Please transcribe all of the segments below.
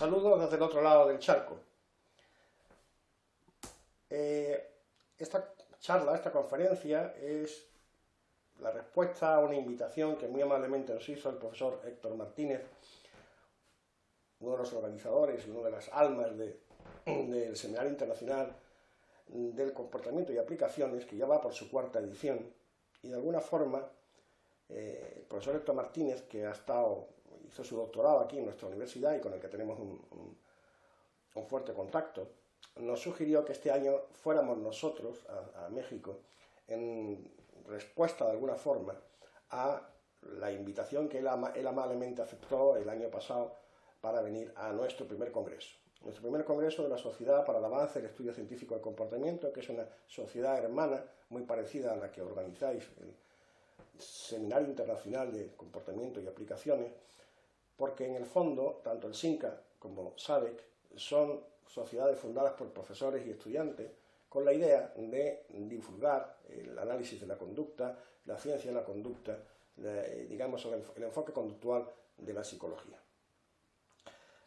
Saludos desde el otro lado del charco. Esta charla, esta conferencia, es la respuesta a una invitación que muy amablemente nos hizo el profesor Héctor Martínez, uno de los organizadores y una de las almas del Seminario Internacional del Comportamiento y Aplicaciones, que ya va por su cuarta edición, y de alguna forma el profesor Héctor Martínez, que hizo su doctorado aquí en nuestra universidad y con el que tenemos un fuerte contacto, nos sugirió que este año fuéramos nosotros a México en respuesta de alguna forma a la invitación que él amablemente aceptó el año pasado para venir a nuestro primer congreso. Nuestro primer congreso de la Sociedad para el Avance del Estudio Científico del Comportamiento, que es una sociedad hermana muy parecida a la que organizáis, el Seminario Internacional de Comportamiento y Aplicaciones, porque en el fondo, tanto el SINCA como SADC son sociedades fundadas por profesores y estudiantes con la idea de divulgar el análisis de la conducta, la ciencia de la conducta, digamos el enfoque conductual de la psicología.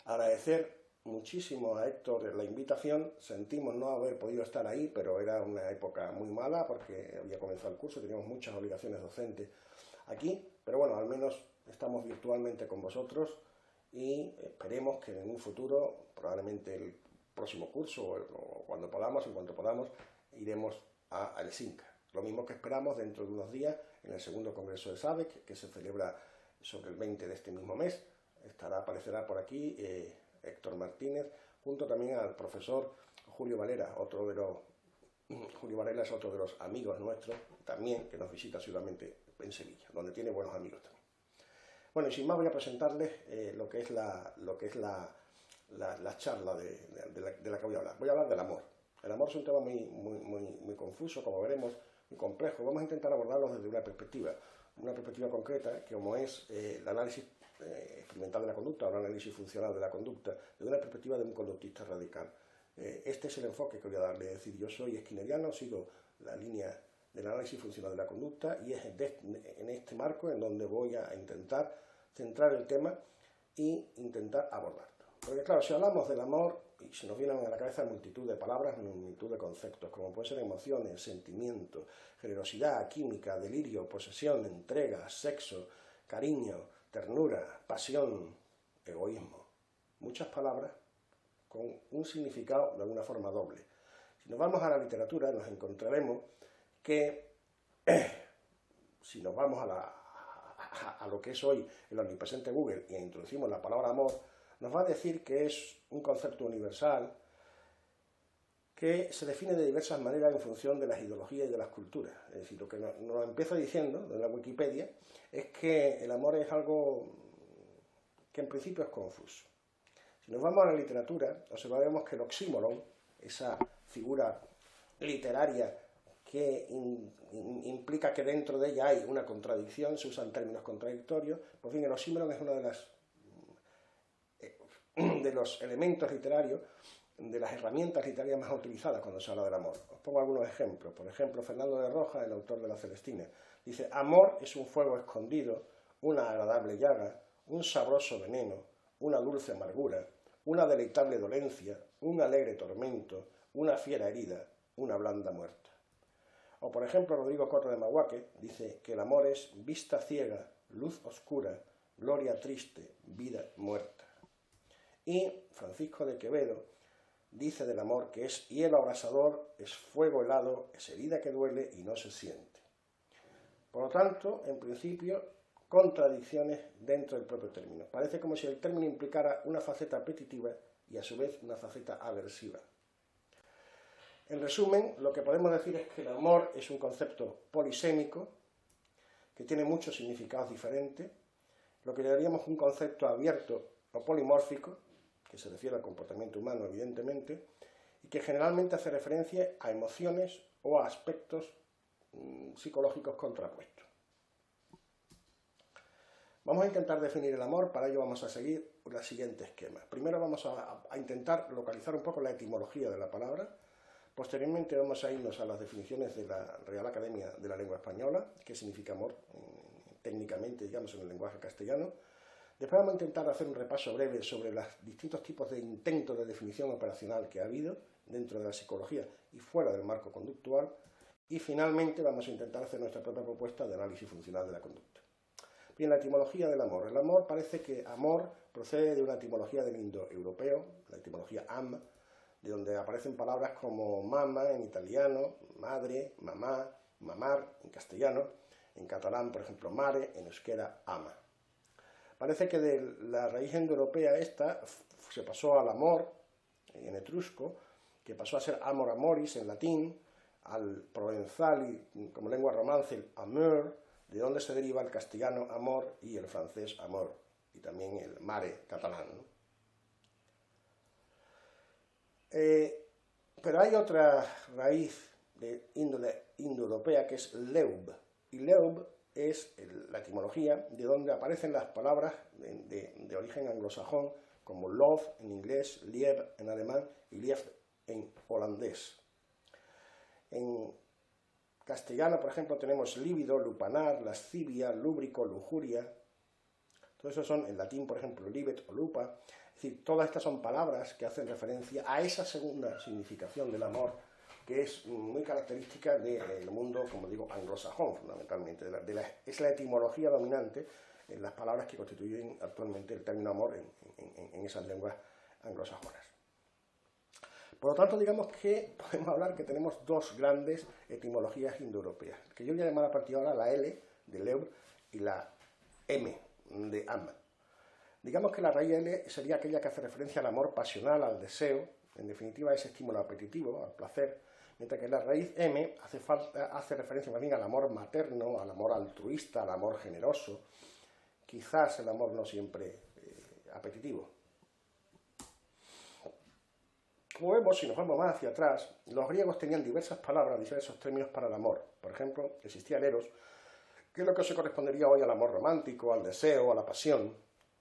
Agradecer muchísimo a Héctor la invitación. Sentimos no haber podido estar ahí, pero era una época muy mala porque había comenzado el curso, teníamos muchas obligaciones docentes aquí, pero bueno, al menos estamos virtualmente con vosotros y esperemos que en un futuro, probablemente el próximo curso o cuando podamos, en cuanto podamos, iremos al SINCA. Lo mismo que esperamos dentro de unos días en el segundo congreso de SADC, que se celebra sobre el 20 de este mismo mes. Aparecerá por aquí Héctor Martínez, junto también al profesor Julio Valera. Julio Varela es otro de los amigos nuestros, también, que nos visita asiduamente en Sevilla, donde tiene buenos amigos también. Bueno, y sin más voy a presentarles lo que es la charla de la que voy a hablar. Voy a hablar del amor. El amor es un tema muy confuso, como veremos, muy complejo. Vamos a intentar abordarlo desde una perspectiva concreta, que como es el análisis experimental de la conducta, o el análisis funcional de la conducta, desde una perspectiva de un conductista radical. Este es el enfoque que voy a darle. Es decir, yo soy skinneriano, sigo la línea del análisis funcional de la conducta, y es en este marco en donde voy a intentar centrar el tema e intentar abordarlo. Porque claro, si hablamos del amor, y se nos vienen a la cabeza multitud de palabras, multitud de conceptos, como pueden ser emociones, sentimientos, generosidad, química, delirio, posesión, entrega, sexo, cariño, ternura, pasión, egoísmo. Muchas palabras con un significado de alguna forma doble. Si nos vamos a la literatura, nos encontraremos que, si nos vamos a lo que es hoy el omnipresente Google y introducimos la palabra amor, nos va a decir que es un concepto universal que se define de diversas maneras en función de las ideologías y de las culturas. Es decir, lo que nos empieza diciendo de la Wikipedia es que el amor es algo que en principio es confuso. Si nos vamos a la literatura, observaremos que el oxímoron, esa figura literaria que implica que dentro de ella hay una contradicción, se usan términos contradictorios, pues bien, el oxímoron es uno de los elementos literarios, de las herramientas literarias más utilizadas cuando se habla del amor. Os pongo algunos ejemplos. Por ejemplo, Fernando de Rojas, el autor de La Celestina, dice: amor es un fuego escondido, una agradable llaga, un sabroso veneno, una dulce amargura, una deleitable dolencia, un alegre tormento, una fiera herida, una blanda muerte. O por ejemplo, Rodrigo Corro de Mahuaque dice que el amor es vista ciega, luz oscura, gloria triste, vida muerta. Y Francisco de Quevedo dice del amor que es hielo abrasador, es fuego helado, es herida que duele y no se siente. Por lo tanto, en principio, contradicciones dentro del propio término. Parece como si el término implicara una faceta apetitiva y a su vez una faceta aversiva. En resumen, lo que podemos decir es que el amor es un concepto polisémico, que tiene muchos significados diferentes, lo que llamaríamos un concepto abierto o polimórfico, que se refiere al comportamiento humano, evidentemente, y que generalmente hace referencia a emociones o a aspectos psicológicos contrapuestos. Vamos a intentar definir el amor. Para ello vamos a seguir el siguiente esquema. Primero vamos a intentar localizar un poco la etimología de la palabra. Posteriormente vamos a irnos a las definiciones de la Real Academia de la Lengua Española, qué significa amor técnicamente, digamos, en el lenguaje castellano. Después vamos a intentar hacer un repaso breve sobre los distintos tipos de intentos de definición operacional que ha habido dentro de la psicología y fuera del marco conductual. Y finalmente vamos a intentar hacer nuestra propia propuesta de análisis funcional de la conducta. Bien, la etimología del amor. El amor parece que amor procede de una etimología del indoeuropeo, la etimología am, de donde aparecen palabras como mama en italiano, madre, mamá, mamar en castellano, en catalán, por ejemplo, mare, en euskera, ama. Parece que de la raíz indoeuropea esta se pasó al amor, en etrusco, que pasó a ser amor amoris en latín, al provenzal y como lengua romance el amour, de donde se deriva el castellano amor y el francés amor, y también el mare catalán, ¿no? Pero hay otra raíz de índole indoeuropea que es leub, y leub es la etimología de donde aparecen las palabras de origen anglosajón, como love en inglés, lieb en alemán y lief en holandés. En castellano, por ejemplo, tenemos líbido, lupanar, lascivia, lúbrico, lujuria. Todo eso son, en latín, por ejemplo, libet o lupa. Es decir, todas estas son palabras que hacen referencia a esa segunda significación del amor, que es muy característica del mundo, como digo, anglosajón, fundamentalmente. Es la etimología dominante en las palabras que constituyen actualmente el término amor en esas lenguas anglosajonas. Por lo tanto, digamos que podemos hablar que tenemos dos grandes etimologías indoeuropeas, que yo voy a llamar a partir de ahora la L de leub y la M de am. Digamos que la raíz L sería aquella que hace referencia al amor pasional, al deseo, en definitiva a ese estímulo apetitivo, al placer, mientras que la raíz M hace referencia más bien al amor materno, al amor altruista, al amor generoso, quizás el amor no siempre apetitivo. Como vemos, si nos vamos más hacia atrás, los griegos tenían diversas palabras, diversos términos para el amor. Por ejemplo, existía el eros, que es lo que se correspondería hoy al amor romántico, al deseo, a la pasión.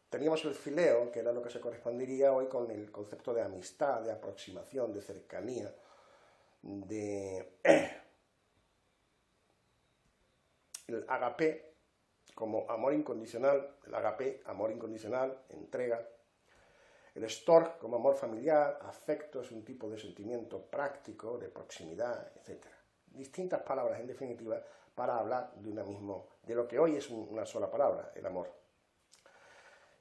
Teníamos el fileo, que era lo que se correspondería hoy con el concepto de amistad, de aproximación, de cercanía, el agapé, como amor incondicional, el agapé, amor incondicional, entrega. El stork, como amor familiar, afecto, es un tipo de sentimiento práctico, de proximidad, etc. Distintas palabras, en definitiva, para hablar de lo que hoy es una sola palabra, el amor.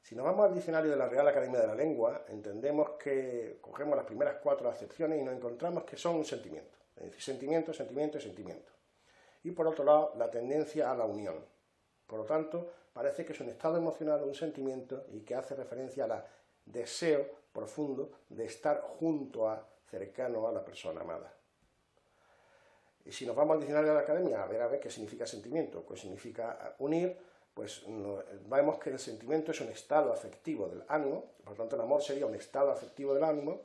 Si nos vamos al diccionario de la Real Academia de la Lengua, entendemos que cogemos las primeras 4 acepciones y nos encontramos que son un sentimiento. Es decir, sentimiento, sentimiento y sentimiento. Y por otro lado, la tendencia a la unión. Por lo tanto, parece que es un estado emocional, un sentimiento, y que hace referencia al deseo profundo de estar junto a, cercano a la persona amada. Y si nos vamos al diccionario de la Academia a ver qué significa sentimiento, pues significa unir, pues vemos que el sentimiento es un estado afectivo del ánimo, por lo tanto el amor sería un estado afectivo del ánimo,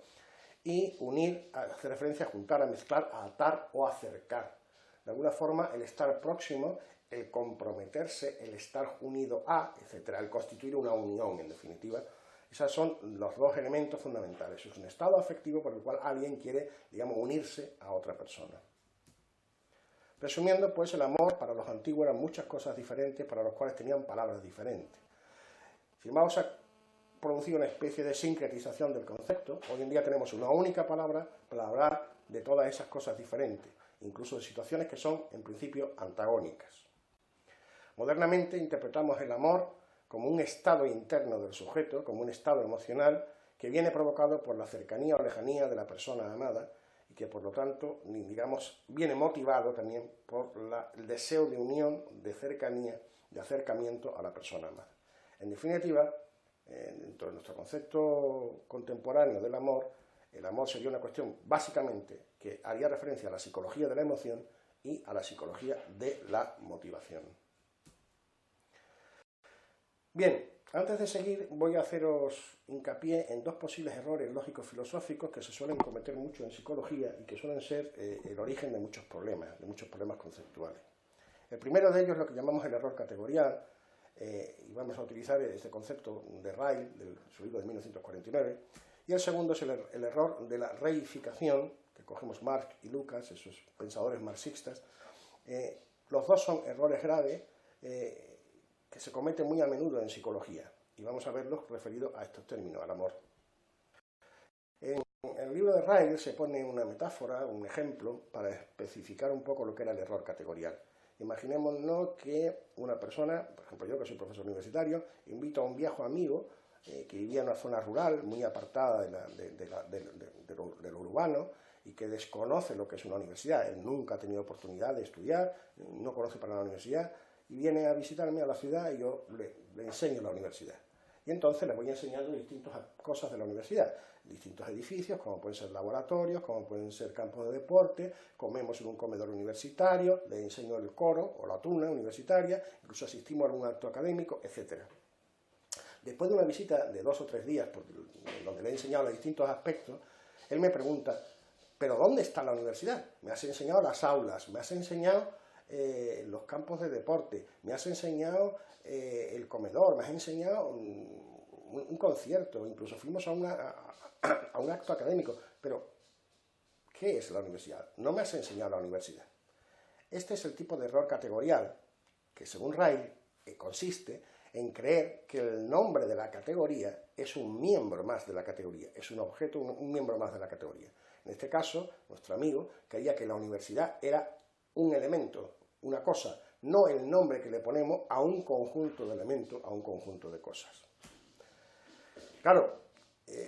y unir hace referencia a juntar, a mezclar, a atar o acercar. De alguna forma, el estar próximo, el comprometerse, el estar unido a, etc., el constituir una unión, en definitiva. Esos son los dos elementos fundamentales. Es un estado afectivo por el cual alguien quiere, digamos, unirse a otra persona. Resumiendo, pues el amor para los antiguos eran muchas cosas diferentes, para los cuales tenían palabras diferentes. Sin embargo, se ha producido una especie de sincretización del concepto. Hoy en día tenemos una única palabra para hablar de todas esas cosas diferentes, incluso de situaciones que son, en principio, antagónicas. Modernamente interpretamos el amor como un estado interno del sujeto, como un estado emocional que viene provocado por la cercanía o lejanía de la persona amada y que, por lo tanto, digamos, viene motivado también por el deseo de unión, de cercanía, de acercamiento a la persona amada. En definitiva, dentro de nuestro concepto contemporáneo del amor, el amor sería una cuestión básicamente que haría referencia a la psicología de la emoción y a la psicología de la motivación. Bien, antes de seguir voy a haceros hincapié en dos posibles errores lógico-filosóficos que se suelen cometer mucho en psicología y que suelen ser el origen de muchos problemas conceptuales. El primero de ellos es lo que llamamos el error categorial, y vamos a utilizar este concepto de Ryle, de su libro de 1949, y el segundo es el error de la reificación, que cogemos Marx y Lucas, esos pensadores marxistas. Los dos son errores graves que se cometen muy a menudo en psicología, y vamos a verlos referidos a estos términos, al amor. En el libro de Ryle se pone una metáfora, un ejemplo, para especificar un poco lo que era el error categorial. Imaginémonos que una persona, por ejemplo yo que soy profesor universitario, invito a un viejo amigo que vivía en una zona rural, muy apartada de lo urbano, y que desconoce lo que es una universidad. Él nunca ha tenido oportunidad de estudiar, no conoce para la universidad, y viene a visitarme a la ciudad y yo le enseño la universidad. Y entonces le voy enseñando distintas cosas de la universidad, distintos edificios, como pueden ser laboratorios, como pueden ser campos de deporte, comemos en un comedor universitario, le enseño el coro o la tuna universitaria, incluso asistimos a algún acto académico, etc. Después de una visita de 2 o 3 días, donde le he enseñado los distintos aspectos, él me pregunta, ¿pero dónde está la universidad? Me has enseñado las aulas, me has enseñado los campos de deporte, me has enseñado el comedor, me has enseñado un concierto, incluso fuimos a un acto académico, pero ¿qué es la universidad? No me has enseñado la universidad. Este es el tipo de error categorial que, según Ryle, consiste en creer que el nombre de la categoría es un miembro más de la categoría, es un objeto, un miembro más de la categoría. En este caso, nuestro amigo creía que la universidad era un elemento, una cosa, no el nombre que le ponemos a un conjunto de elementos, a un conjunto de cosas. Claro,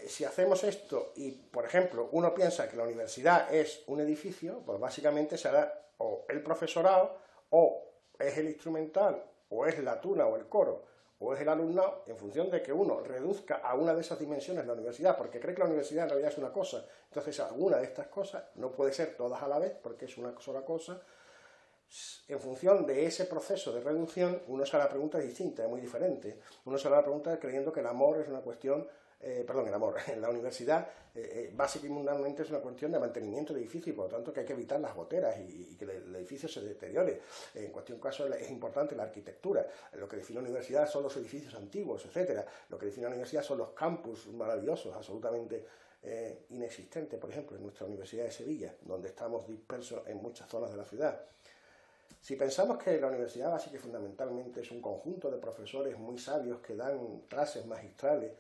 si hacemos esto y, por ejemplo, uno piensa que la universidad es un edificio, pues básicamente será o el profesorado, o es el instrumental, o es la tuna o el coro, o es el alumnado, en función de que uno reduzca a una de esas dimensiones la universidad, porque cree que la universidad en realidad es una cosa. Entonces, alguna de estas cosas, no puede ser todas a la vez, porque es una sola cosa. En función de ese proceso de reducción, uno se hará preguntas distintas, muy diferentes. Uno se hará la pregunta creyendo que el amor es una cuestión, el amor en la universidad básicamente es una cuestión de mantenimiento del edificio y por lo tanto que hay que evitar las goteras y que el edificio se deteriore. En cuestión caso es importante la arquitectura. Lo que define la universidad son los edificios antiguos, etcétera. Lo que define la universidad son los campus maravillosos, absolutamente inexistentes, por ejemplo, en nuestra Universidad de Sevilla, donde estamos dispersos en muchas zonas de la ciudad. Si pensamos que la universidad básica y fundamentalmente es un conjunto de profesores muy sabios que dan clases magistrales,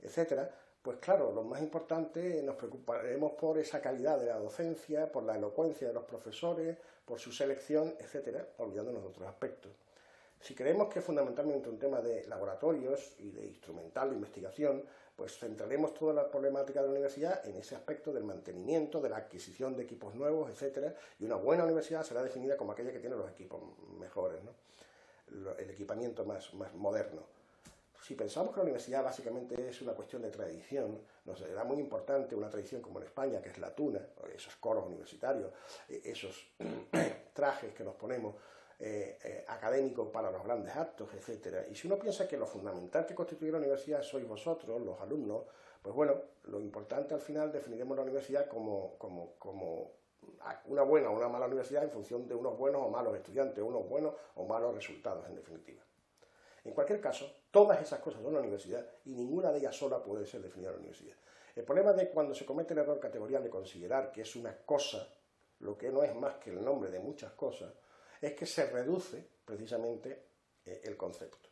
etcétera, pues claro, lo más importante, nos preocuparemos por esa calidad de la docencia, por la elocuencia de los profesores, por su selección, etcétera, olvidándonos de otros aspectos. Si creemos que es fundamentalmente un tema de laboratorios y de instrumental de investigación, pues centraremos toda la problemática de la universidad en ese aspecto del mantenimiento, de la adquisición de equipos nuevos, etcétera, y una buena universidad será definida como aquella que tiene los equipos mejores, ¿no? El equipamiento más moderno. Si pensamos que la universidad básicamente es una cuestión de tradición, nos será muy importante una tradición como en España, que es la tuna, esos coros universitarios, esos trajes que nos ponemos académicos para los grandes actos, etc. Y si uno piensa que lo fundamental que constituye la universidad sois vosotros, los alumnos, pues bueno, lo importante al final definiremos la universidad como una buena o una mala universidad en función de unos buenos o malos estudiantes, unos buenos o malos resultados, en definitiva. En cualquier caso, todas esas cosas son la universidad y ninguna de ellas sola puede ser definida la universidad. El problema de cuando se comete el error categorial de considerar que es una cosa, lo que no es más que el nombre de muchas cosas, es que se reduce precisamente el concepto.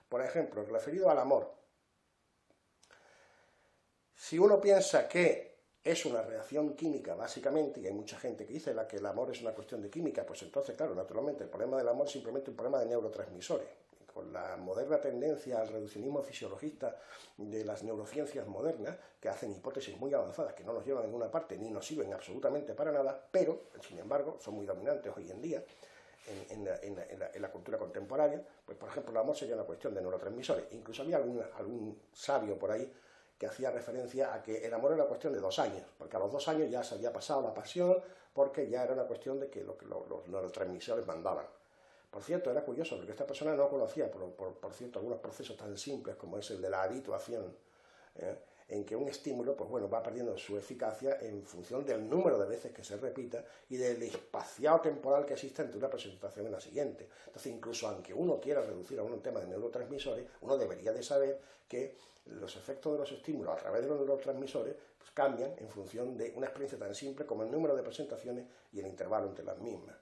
Por ejemplo, referido al amor, si uno piensa que es una reacción química, básicamente, y hay mucha gente que dice que el amor es una cuestión de química, pues entonces, claro, naturalmente, el problema del amor es simplemente un problema de neurotransmisores. Con la moderna tendencia al reduccionismo fisiologista de las neurociencias modernas, que hacen hipótesis muy avanzadas que no nos llevan a ninguna parte ni nos sirven absolutamente para nada, pero, sin embargo, son muy dominantes hoy en día en la cultura contemporánea, pues por ejemplo el amor sería una cuestión de neurotransmisores. Incluso había algún sabio por ahí que hacía referencia a que el amor era una cuestión de 2 años, porque a los 2 años ya se había pasado la pasión, porque ya era una cuestión de que los neurotransmisores mandaban. Por cierto, era curioso, porque esta persona no conocía, por cierto, algunos procesos tan simples como es el de la habituación, en que un estímulo, pues bueno, va perdiendo su eficacia en función del número de veces que se repita y del espaciado temporal que existe entre una presentación y la siguiente. Entonces, incluso aunque uno quiera reducir a un tema de neurotransmisores, uno debería de saber que los efectos de los estímulos a través de los neurotransmisores pues cambian en función de una experiencia tan simple como el número de presentaciones y el intervalo entre las mismas.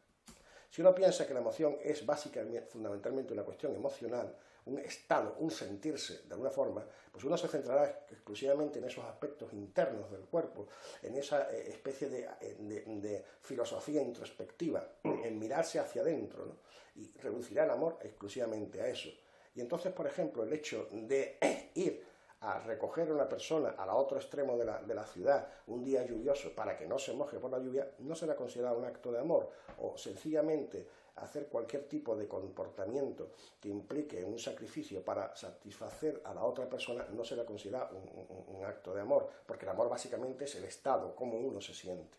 Si uno piensa que la emoción es básicamente, fundamentalmente una cuestión emocional, un estado, un sentirse de alguna forma, pues uno se centrará exclusivamente en esos aspectos internos del cuerpo, en esa especie de filosofía introspectiva, en mirarse hacia adentro, ¿no? Y reducirá el amor exclusivamente a eso. Y entonces, por ejemplo, el hecho de ir a recoger a una persona al otro extremo de la ciudad un día lluvioso para que no se moje por la lluvia, no será considerado un acto de amor, o sencillamente hacer cualquier tipo de comportamiento que implique un sacrificio para satisfacer a la otra persona no será considerado un acto de amor, porque el amor básicamente es el estado, cómo uno se siente.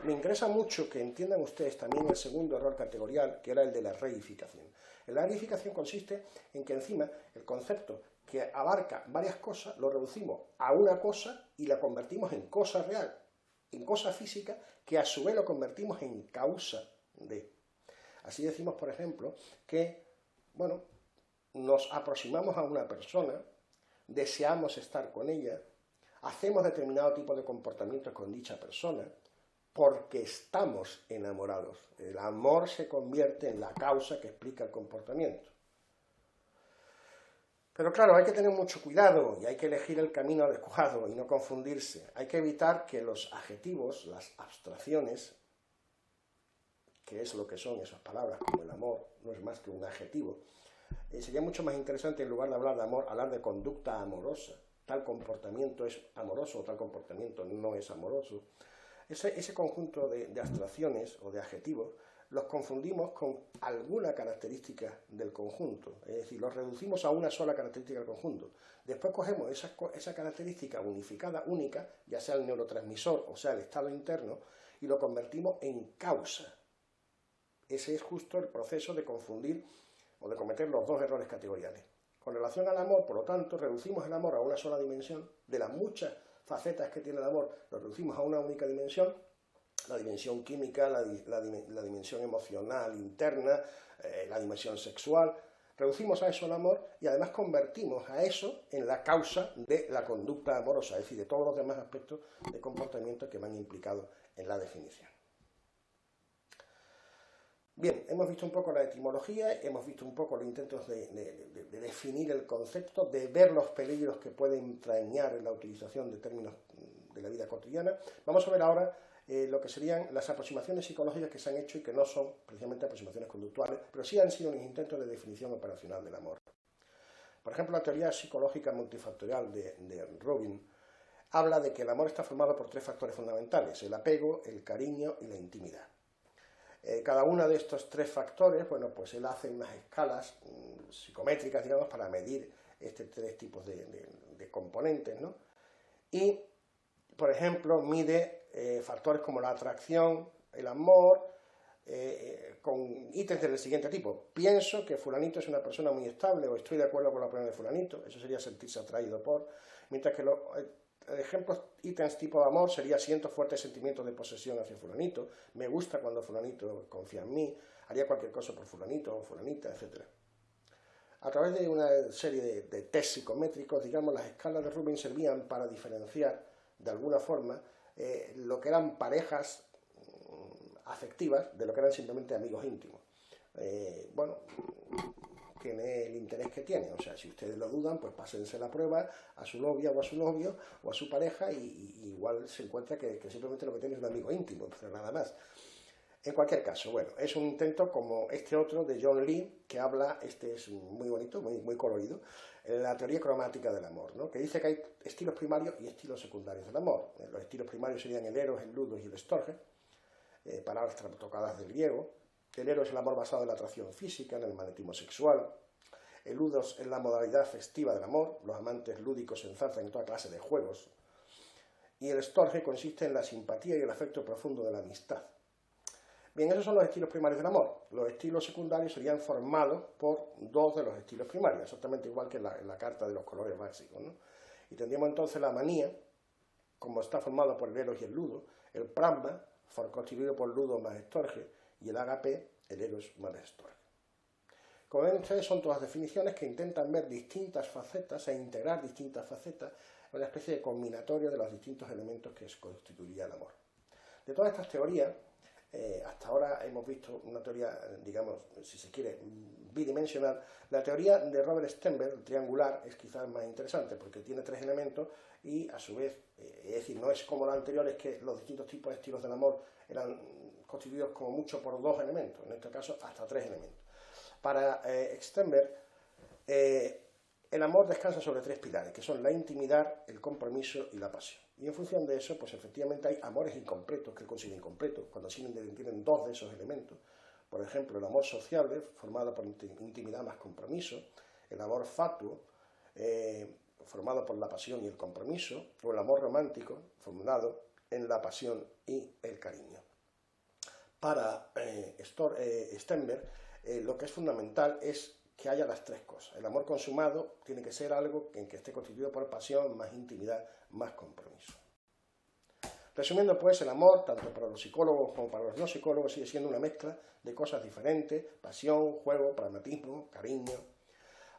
Me interesa mucho que entiendan ustedes también el segundo error categorial, que era el de la reificación. La reificación consiste en que encima el concepto que abarca varias cosas lo reducimos a una cosa y la convertimos en cosa real, en cosa física, que a su vez lo convertimos en causa de. Así decimos, por ejemplo, que, bueno, nos aproximamos a una persona, deseamos estar con ella, hacemos determinado tipo de comportamientos con dicha persona, porque estamos enamorados. El amor se convierte en la causa que explica el comportamiento. Pero claro, hay que tener mucho cuidado y hay que elegir el camino adecuado y no confundirse. Hay que evitar que los adjetivos, las abstracciones, que es lo que son esas palabras como el amor, no es más que un adjetivo, sería mucho más interesante, en lugar de hablar de amor, hablar de conducta amorosa. Tal comportamiento es amoroso o tal comportamiento no es amoroso. Ese conjunto de abstracciones o de adjetivos los confundimos con alguna característica del conjunto, es decir, los reducimos a una sola característica del conjunto. Después cogemos esa característica unificada, única, ya sea el neurotransmisor o sea el estado interno, y lo convertimos en causa. Ese es justo el proceso de confundir o de cometer los dos errores categoriales. Con relación al amor, por lo tanto, reducimos el amor a una sola dimensión, de las muchas facetas que tiene el amor, lo reducimos a una única dimensión, la dimensión química, la dimensión emocional interna, la dimensión sexual. Reducimos a eso el amor y además convertimos a eso en la causa de la conducta amorosa, es decir, de todos los demás aspectos de comportamiento que van implicados en la definición. Bien, hemos visto un poco la etimología, hemos visto un poco los intentos de definir el concepto, de ver los peligros que pueden entrañar en la utilización de términos de la vida cotidiana. Vamos a ver ahora lo que serían las aproximaciones psicológicas que se han hecho y que no son precisamente aproximaciones conductuales, pero sí han sido un intento de definición operacional del amor. Por ejemplo, la teoría psicológica multifactorial de Rubin habla de que el amor está formado por tres factores fundamentales: el apego, el cariño y la intimidad. Cada uno de estos tres factores, bueno, pues él hace unas escalas psicométricas, digamos, para medir estos tres tipos de componentes, ¿no? Y, por ejemplo, mide factores como la atracción, el amor, con ítems del siguiente tipo. Pienso que fulanito es una persona muy estable, o estoy de acuerdo con la opinión de fulanito, eso sería sentirse atraído por, mientras que los ejemplos, ítems tipo de amor sería: siento fuertes sentimientos de posesión hacia fulanito, me gusta cuando fulanito confía en mí, haría cualquier cosa por fulanito o fulanita, etc. A través de una serie de test psicométricos, digamos, las escalas de Rubin servían para diferenciar de alguna forma lo que eran parejas afectivas de lo que eran simplemente amigos íntimos. Bueno, tiene el interés que tiene, o sea, si ustedes lo dudan, pues pásense la prueba a su novia o a su novio o a su pareja y igual se encuentra que simplemente lo que tiene es un amigo íntimo, pero nada más. En cualquier caso, bueno, es un intento como este otro de John Lee, que habla, este es muy bonito, muy colorido, la teoría cromática del amor, ¿no? Que dice que hay estilos primarios y estilos secundarios del amor. Los estilos primarios serían el eros, el ludus y el storge, palabras tocadas del griego. El eros es el amor basado en la atracción física, en el magnetismo sexual. El ludus es la modalidad festiva del amor, los amantes lúdicos se enzarzan en toda clase de juegos. Y el storge consiste en la simpatía y el afecto profundo de la amistad. Bien, esos son los estilos primarios del amor. Los estilos secundarios serían formados por dos de los estilos primarios, exactamente igual que en la carta de los colores básicos, ¿no? Y tendríamos entonces la manía, como está formado por el eros y el ludo, el pragma, constituido por ludo más storge, y el agape, el eros más storge. Como ven ustedes, son todas definiciones que intentan ver distintas facetas e integrar distintas facetas una especie de combinatorio de los distintos elementos que constituiría el amor. De todas estas teorías, hasta ahora hemos visto una teoría, digamos, si se quiere, bidimensional. La teoría de Robert Sternberg, triangular, es quizás más interesante porque tiene 3 elementos y, a su vez, es decir, no es como la anterior, es que los distintos tipos de estilos del amor eran constituidos como mucho por 2 elementos, en este caso hasta 3 elementos. Para Sternberg, el amor descansa sobre 3 pilares, que son la intimidad, el compromiso y la pasión. Y en función de eso, pues efectivamente hay amores incompletos, que él considera incompletos, cuando tienen 2 de esos elementos. Por ejemplo, el amor sociable, formado por intimidad más compromiso, el amor fatuo, formado por la pasión y el compromiso, o el amor romántico, formado en la pasión y el cariño. Para Sternberg, lo que es fundamental es que haya las 3 cosas. El amor consumado tiene que ser algo en que esté constituido por pasión, más intimidad, más compromiso. Resumiendo, pues, el amor, tanto para los psicólogos como para los no psicólogos, sigue siendo una mezcla de cosas diferentes: pasión, juego, pragmatismo, cariño.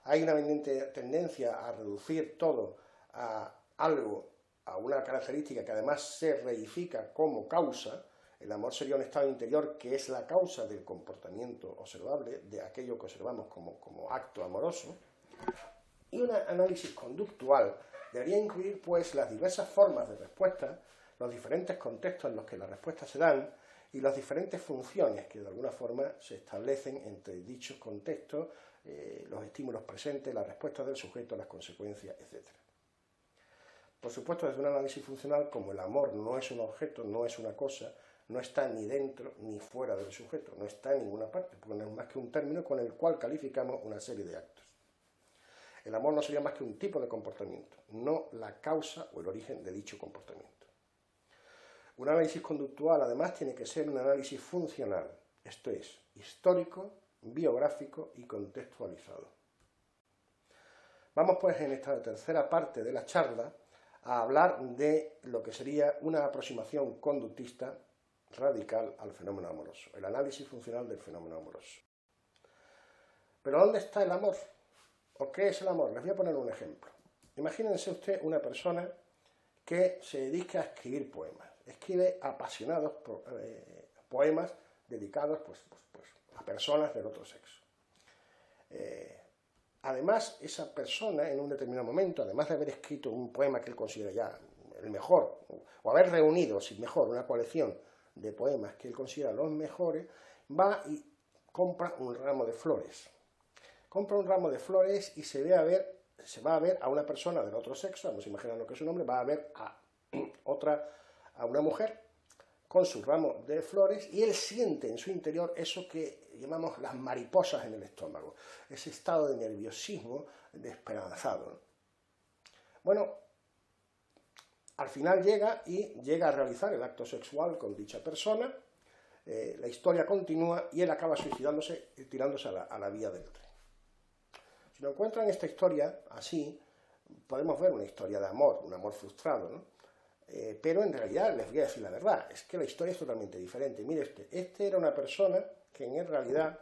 Hay una evidente tendencia a reducir todo a algo, a una característica que además se reifica como causa. El amor sería un estado interior que es la causa del comportamiento observable, de aquello que observamos como acto amoroso. Y un análisis conductual debería incluir, pues, las diversas formas de respuesta, los diferentes contextos en los que las respuestas se dan y las diferentes funciones que de alguna forma se establecen entre dichos contextos, los estímulos presentes, las respuestas del sujeto, las consecuencias, etc. Por supuesto, desde un análisis funcional, como el amor no es un objeto, no es una cosa, no está ni dentro ni fuera del sujeto, no está en ninguna parte, porque no es más que un término con el cual calificamos una serie de actos. El amor no sería más que un tipo de comportamiento, no la causa o el origen de dicho comportamiento. Un análisis conductual, además, tiene que ser un análisis funcional, esto es, histórico, biográfico y contextualizado. Vamos, pues, en esta tercera parte de la charla a hablar de lo que sería una aproximación conductista radical al fenómeno amoroso, el análisis funcional del fenómeno amoroso. ¿Pero dónde está el amor? ¿O qué es el amor? Les voy a poner un ejemplo. Imagínense usted una persona que se dedica a escribir poemas. Escribe apasionados poemas dedicados pues, a personas del otro sexo. Además, esa persona, en un determinado momento, además de haber escrito un poema que él considera ya el mejor, o haber reunido, si mejor, una colección de poemas que él considera los mejores, va y compra un ramo de flores. Compra un ramo de flores y se va a ver a una persona del otro sexo, vamos a imaginar lo que es un hombre, va a ver a una mujer con su ramo de flores, y él siente en su interior eso que llamamos las mariposas en el estómago, ese estado de nerviosismo desesperanzado, ¿no? Bueno, al final llega a realizar el acto sexual con dicha persona, la historia continúa y él acaba suicidándose y tirándose a la vía del tren. Si nos encuentran esta historia así, podemos ver una historia de amor, un amor frustrado, ¿no? Pero en realidad, les voy a decir la verdad, es que la historia es totalmente diferente. Mire, este era una persona que en realidad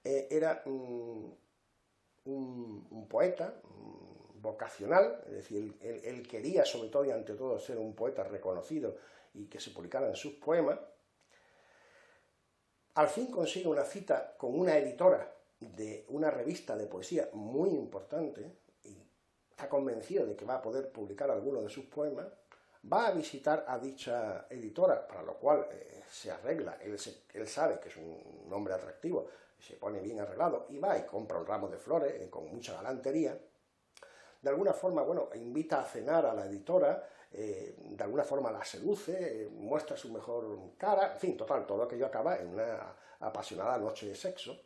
era un poeta vocacional, es decir, él quería sobre todo y ante todo ser un poeta reconocido y que se publicaran sus poemas. Al fin consigue una cita con una editora de una revista de poesía muy importante, está convencido de que va a poder publicar alguno de sus poemas, va a visitar a dicha editora, para lo cual se arregla, él sabe que es un hombre atractivo, se pone bien arreglado, y va y compra un ramo de flores con mucha galantería. De alguna forma, bueno, invita a cenar a la editora, de alguna forma la seduce, muestra su mejor cara, en fin, total, todo aquello acaba en una apasionada noche de sexo.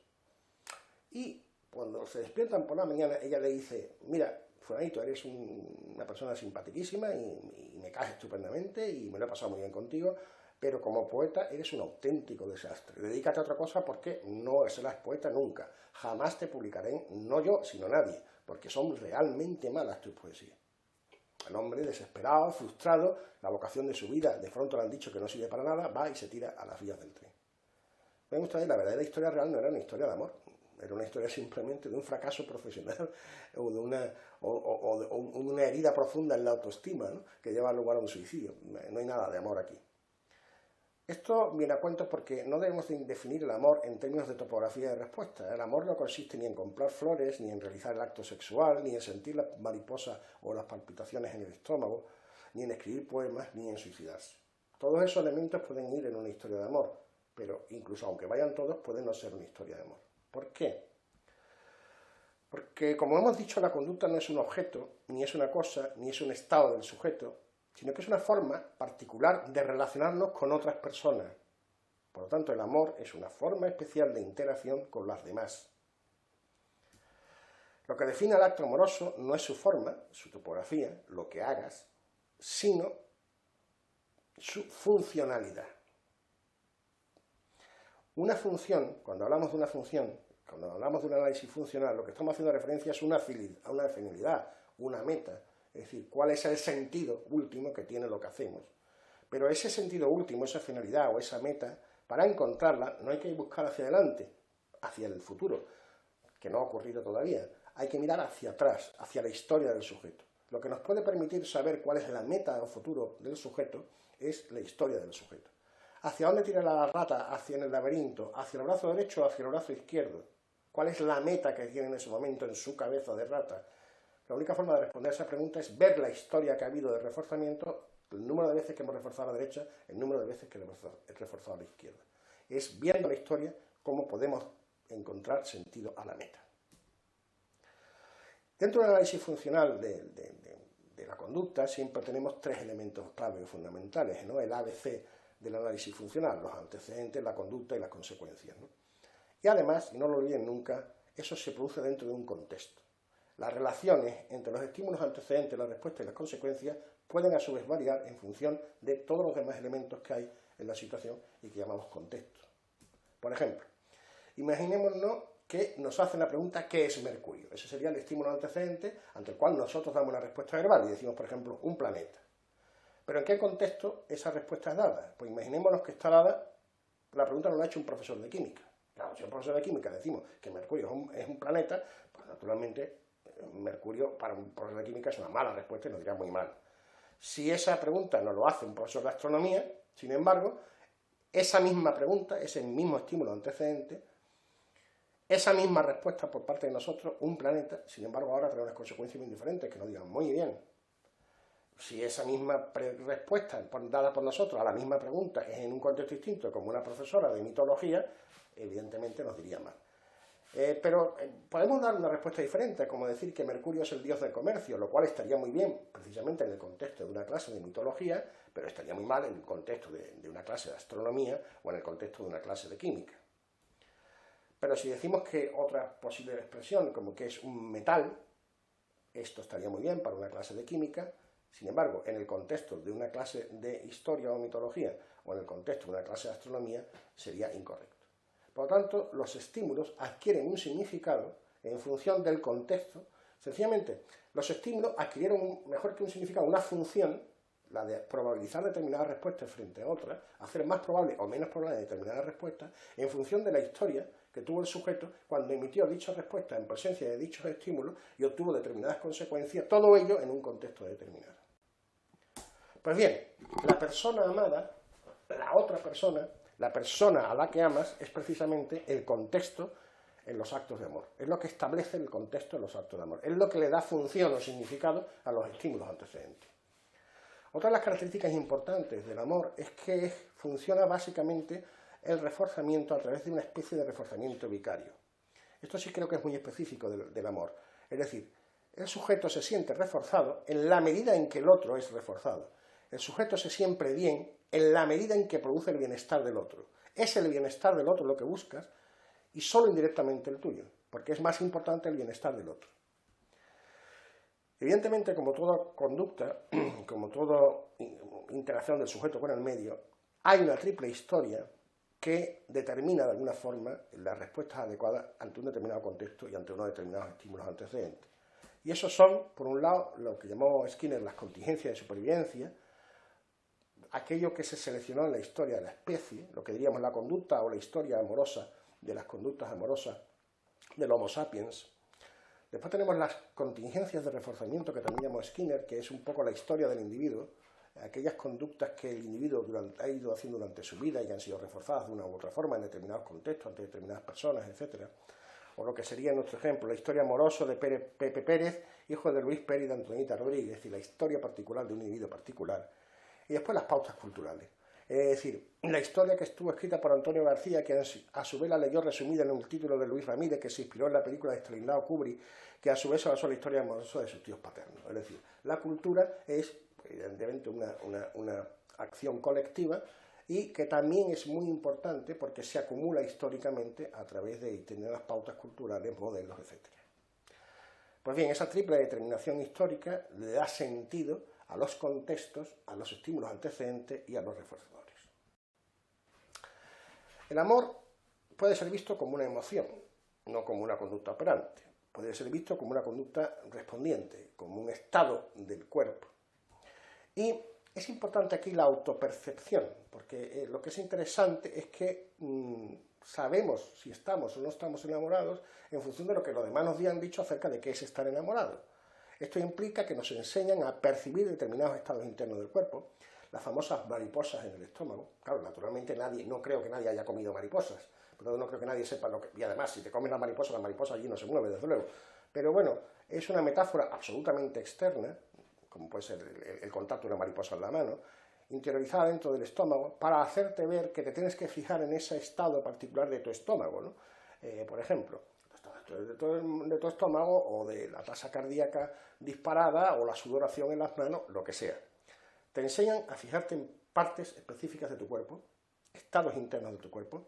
Y cuando se despiertan por la mañana, ella le dice: mira, fulanito, eres una persona simpaticísima y me caes estupendamente y me lo he pasado muy bien contigo, pero como poeta eres un auténtico desastre. Dedícate a otra cosa porque no serás poeta nunca. Jamás te publicaré, no yo, sino nadie, porque son realmente malas tus poesías. El hombre, desesperado, frustrado, la vocación de su vida, de pronto le han dicho que no sirve para nada, va y se tira a las vías del tren. Ven ustedes, la verdadera historia real no era una historia de amor, era una historia simplemente de un fracaso profesional o de una herida profunda en la autoestima, ¿no?, que lleva lugar a un suicidio. No hay nada de amor aquí. Esto viene a cuento porque no debemos definir el amor en términos de topografía de respuesta. El amor no consiste ni en comprar flores, ni en realizar el acto sexual, ni en sentir las mariposas o las palpitaciones en el estómago, ni en escribir poemas, ni en suicidarse. Todos esos elementos pueden ir en una historia de amor, pero incluso aunque vayan todos, pueden no ser una historia de amor. ¿Por qué? Porque, como hemos dicho, la conducta no es un objeto, ni es una cosa, ni es un estado del sujeto, sino que es una forma particular de relacionarnos con otras personas. Por lo tanto, el amor es una forma especial de interacción con las demás. Lo que define al acto amoroso no es su forma, su topografía, lo que hagas, sino su funcionalidad. Una función, cuando hablamos de una función, cuando hablamos de un análisis funcional, lo que estamos haciendo referencia es a una finalidad, una meta. Es decir, cuál es el sentido último que tiene lo que hacemos. Pero ese sentido último, esa finalidad o esa meta, para encontrarla no hay que buscar hacia adelante, hacia el futuro, que no ha ocurrido todavía. Hay que mirar hacia atrás, hacia la historia del sujeto. Lo que nos puede permitir saber cuál es la meta o futuro del sujeto es la historia del sujeto. ¿Hacia dónde tira la rata? ¿Hacia el laberinto? ¿Hacia el brazo derecho o hacia el brazo izquierdo? ¿Cuál es la meta que tiene en ese momento en su cabeza de rata? La única forma de responder a esa pregunta es ver la historia que ha habido de reforzamiento, el número de veces que hemos reforzado a la derecha, el número de veces que hemos reforzado a la izquierda. Es viendo la historia cómo podemos encontrar sentido a la meta. Dentro del análisis funcional de la conducta siempre tenemos tres elementos clave o fundamentales, ¿no? El ABC del análisis funcional, los antecedentes, la conducta y las consecuencias, ¿no? Y además, y no lo olviden nunca, eso se produce dentro de un contexto. Las relaciones entre los estímulos antecedentes, la respuesta y las consecuencias pueden a su vez variar en función de todos los demás elementos que hay en la situación y que llamamos contexto. Por ejemplo, imaginémonos que nos hacen la pregunta ¿qué es Mercurio? Ese sería el estímulo antecedente ante el cual nosotros damos una respuesta verbal y decimos, por ejemplo, un planeta. ¿Pero en qué contexto esa respuesta es dada? Pues imaginémonos que está dada, la pregunta nos la ha hecho un profesor de química. Claro, si un profesor de química decimos que Mercurio es un planeta, pues naturalmente Mercurio para un profesor de química es una mala respuesta y nos dirá muy mal. Si esa pregunta nos lo hace un profesor de astronomía, sin embargo, esa misma pregunta, ese mismo estímulo antecedente, esa misma respuesta por parte de nosotros, un planeta, sin embargo ahora trae unas consecuencias muy diferentes que nos digan muy bien. Si esa misma respuesta dada por nosotros a la misma pregunta es en un contexto distinto, como una profesora de mitología, evidentemente nos diría mal. Pero podemos dar una respuesta diferente, como decir que Mercurio es el dios del comercio, lo cual estaría muy bien, precisamente en el contexto de una clase de mitología, pero estaría muy mal en el contexto de una clase de astronomía o en el contexto de una clase de química. Pero si decimos que otra posible expresión, como que es un metal, esto estaría muy bien para una clase de química. Sin embargo, en el contexto de una clase de historia o mitología o en el contexto de una clase de astronomía sería incorrecto. Por lo tanto, los estímulos adquieren un significado en función del contexto. Sencillamente, los estímulos adquirieron, mejor que un significado, una función, la de probabilizar determinadas respuestas frente a otras, hacer más probable o menos probable determinadas respuestas, en función de la historia que tuvo el sujeto cuando emitió dicha respuesta en presencia de dichos estímulos y obtuvo determinadas consecuencias, todo ello en un contexto determinado. Pues bien, la persona amada, la otra persona, la persona a la que amas, es precisamente el contexto en los actos de amor. Es lo que establece el contexto en los actos de amor. Es lo que le da función o significado a los estímulos antecedentes. Otra de las características importantes del amor es que funciona básicamente el reforzamiento a través de una especie de reforzamiento vicario. Esto sí creo que es muy específico del amor. Es decir, el sujeto se siente reforzado en la medida en que el otro es reforzado. El sujeto se siente bien en la medida en que produce el bienestar del otro. Es el bienestar del otro lo que buscas y solo indirectamente el tuyo, porque es más importante el bienestar del otro. Evidentemente, como toda conducta, como toda interacción del sujeto con el medio, hay una triple historia que determina de alguna forma las respuestas adecuadas ante un determinado contexto y ante unos determinados estímulos antecedentes. Y esos son, por un lado, lo que llamó Skinner las contingencias de supervivencia, aquello que se seleccionó en la historia de la especie, lo que diríamos la conducta o la historia amorosa de las conductas amorosas del Homo sapiens. Después tenemos las contingencias de reforzamiento, que también llamó Skinner, que es un poco la historia del individuo, aquellas conductas que el individuo ha ido haciendo durante su vida y que han sido reforzadas de una u otra forma en determinados contextos, ante determinadas personas, etc. O lo que sería, en nuestro ejemplo, la historia amorosa de Pepe Pérez, hijo de Luis Pérez y de Antoñita Rodríguez, y la historia particular de un individuo particular. Y después las pautas culturales. Es decir, la historia que estuvo escrita por Antonio García, que a su vez la leyó resumida en un título de Luis Ramírez, que se inspiró en la película de Stanislao Kubrick, que a su vez se basó en la historia amorosa de sus tíos paternos. Es decir, la cultura es, evidentemente, una acción colectiva y que también es muy importante porque se acumula históricamente a través de determinadas pautas culturales, modelos, etc. Pues bien, esa triple determinación histórica le da sentido a los contextos, a los estímulos antecedentes y a los reforzadores. El amor puede ser visto como una emoción, no como una conducta operante. Puede ser visto como una conducta respondiente, como un estado del cuerpo. Y es importante aquí la autopercepción, porque lo que es interesante es que sabemos si estamos o no estamos enamorados en función de lo que los demás nos han dicho acerca de qué es estar enamorado. Esto implica que nos enseñan a percibir determinados estados internos del cuerpo, las famosas mariposas en el estómago. Claro, naturalmente no creo que nadie haya comido mariposas, pero no creo que nadie sepa lo que... Y además, si te comes la mariposa allí no se mueve, desde luego. Pero bueno, es una metáfora absolutamente externa, como puede ser el contacto de una mariposa en la mano, interiorizada dentro del estómago, para hacerte ver que te tienes que fijar en ese estado particular de tu estómago, ¿no? Por ejemplo, de tu estómago, o de la tasa cardíaca disparada, o la sudoración en las manos, lo que sea. Te enseñan a fijarte en partes específicas de tu cuerpo, estados internos de tu cuerpo,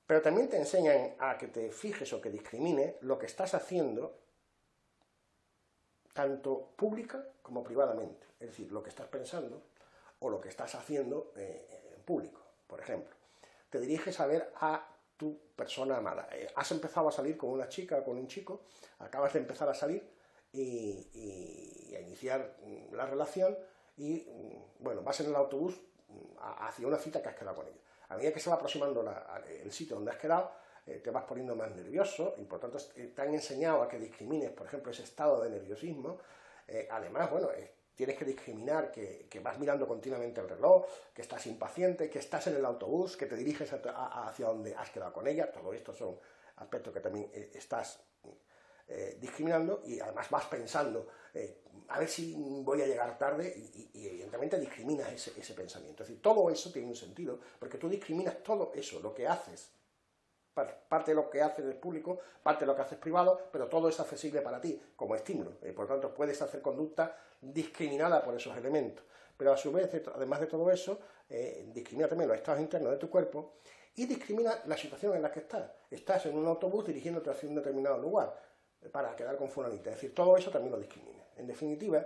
pero también te enseñan a que te fijes o que discrimines lo que estás haciendo, tanto pública como privadamente, es decir, lo que estás pensando o lo que estás haciendo en público. Por ejemplo, te diriges a ver a tu persona amada. Has empezado a salir con una chica o con un chico, acabas de empezar a salir y a iniciar la relación y, bueno, vas en el autobús hacia una cita que has quedado con ella. A medida que se va aproximando el sitio donde has quedado, te vas poniendo más nervioso y por tanto te han enseñado a que discrimines, por ejemplo, ese estado de nerviosismo. Además, bueno, tienes que discriminar que vas mirando continuamente el reloj, que estás impaciente, que estás en el autobús, que te diriges hacia donde has quedado con ella. Todo esto son aspectos que también estás discriminando, y además vas pensando a ver si voy a llegar tarde, y evidentemente discriminas ese pensamiento. Es decir, todo eso tiene un sentido, porque tú discriminas todo eso, lo que haces. Parte de lo que haces es público, parte de lo que haces privado, pero todo es accesible para ti como estímulo. Por lo tanto, puedes hacer conducta discriminada por esos elementos. Pero a su vez, además de todo eso, discrimina también los estados internos de tu cuerpo y discrimina la situación en la que estás. Estás en un autobús dirigiéndote hacia un determinado lugar para quedar con fulanita. Es decir, todo eso también lo discrimina. En definitiva,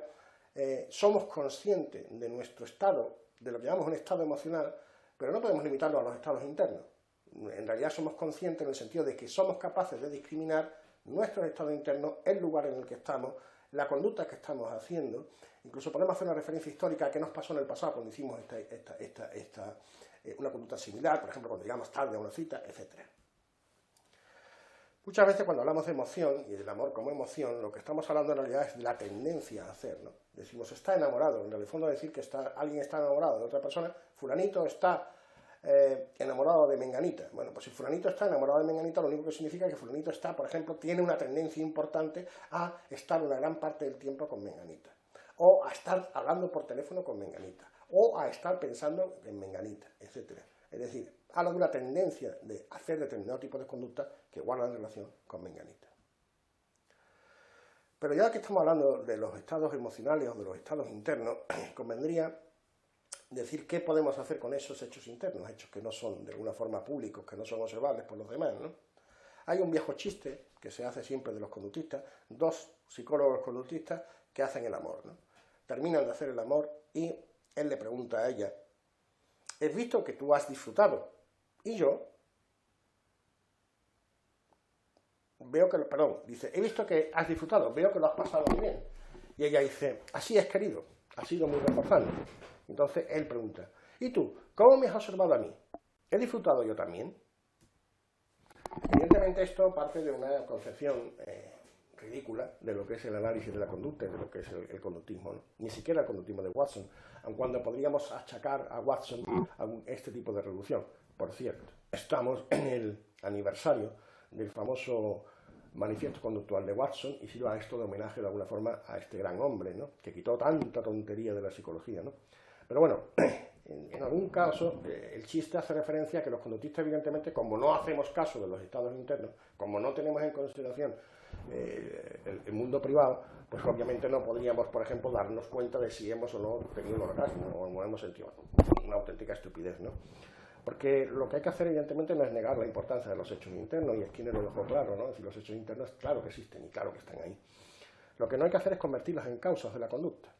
somos conscientes de nuestro estado, de lo que llamamos un estado emocional, pero no podemos limitarlo a los estados internos. En realidad somos conscientes en el sentido de que somos capaces de discriminar nuestros estados internos, el lugar en el que estamos, la conducta que estamos haciendo. Incluso podemos hacer una referencia histórica a qué nos pasó en el pasado cuando hicimos una conducta similar, por ejemplo, cuando llegamos tarde a una cita, etc. Muchas veces cuando hablamos de emoción y del amor como emoción, lo que estamos hablando en realidad es de la tendencia a hacer, ¿no? Decimos, está enamorado. En el fondo, decir que alguien está enamorado de otra persona, fulanito está enamorado de menganita. Bueno, pues si fulanito está enamorado de menganita, lo único que significa que fulanito está, por ejemplo, tiene una tendencia importante a estar una gran parte del tiempo con menganita, o a estar hablando por teléfono con menganita, o a estar pensando en menganita, etc. Es decir, habla de una tendencia de hacer determinado tipo de conducta que guardan relación con menganita. Pero ya que estamos hablando de los estados emocionales o de los estados internos, convendría decir qué podemos hacer con esos hechos internos, hechos que no son de alguna forma públicos, que no son observables por los demás, ¿no? Hay un viejo chiste que se hace siempre de los conductistas, dos psicólogos conductistas que hacen el amor, ¿no? Terminan de hacer el amor y él le pregunta a ella, he visto que tú has disfrutado, y yo veo que, dice, he visto que has disfrutado, veo que lo has pasado muy bien. Y ella dice, así es, querido, ha sido muy reforzante. Entonces él pregunta, ¿y tú, cómo me has observado a mí? ¿He disfrutado yo también? Evidentemente esto parte de una concepción ridícula de lo que es el análisis de la conducta y de lo que es el conductismo, ¿no? Ni siquiera el conductismo de Watson, aun cuando podríamos achacar a Watson a este tipo de reducción. Por cierto, estamos en el aniversario del famoso manifiesto conductual de Watson y sirva esto de homenaje de alguna forma a este gran hombre, ¿no? Que quitó tanta tontería de la psicología, ¿no? Pero bueno, en algún caso el chiste hace referencia a que los conductistas, evidentemente, como no hacemos caso de los estados internos, como no tenemos en consideración el mundo privado, pues obviamente no podríamos, por ejemplo, darnos cuenta de si hemos o no tenido un orgasmo o no hemos sentido una auténtica estupidez, ¿no? Porque lo que hay que hacer, evidentemente, no es negar la importancia de los hechos internos, y Skinner lo dejó claro, ¿no? Es decir, los hechos internos, claro que existen y claro que están ahí. Lo que no hay que hacer es convertirlos en causas de la conducta.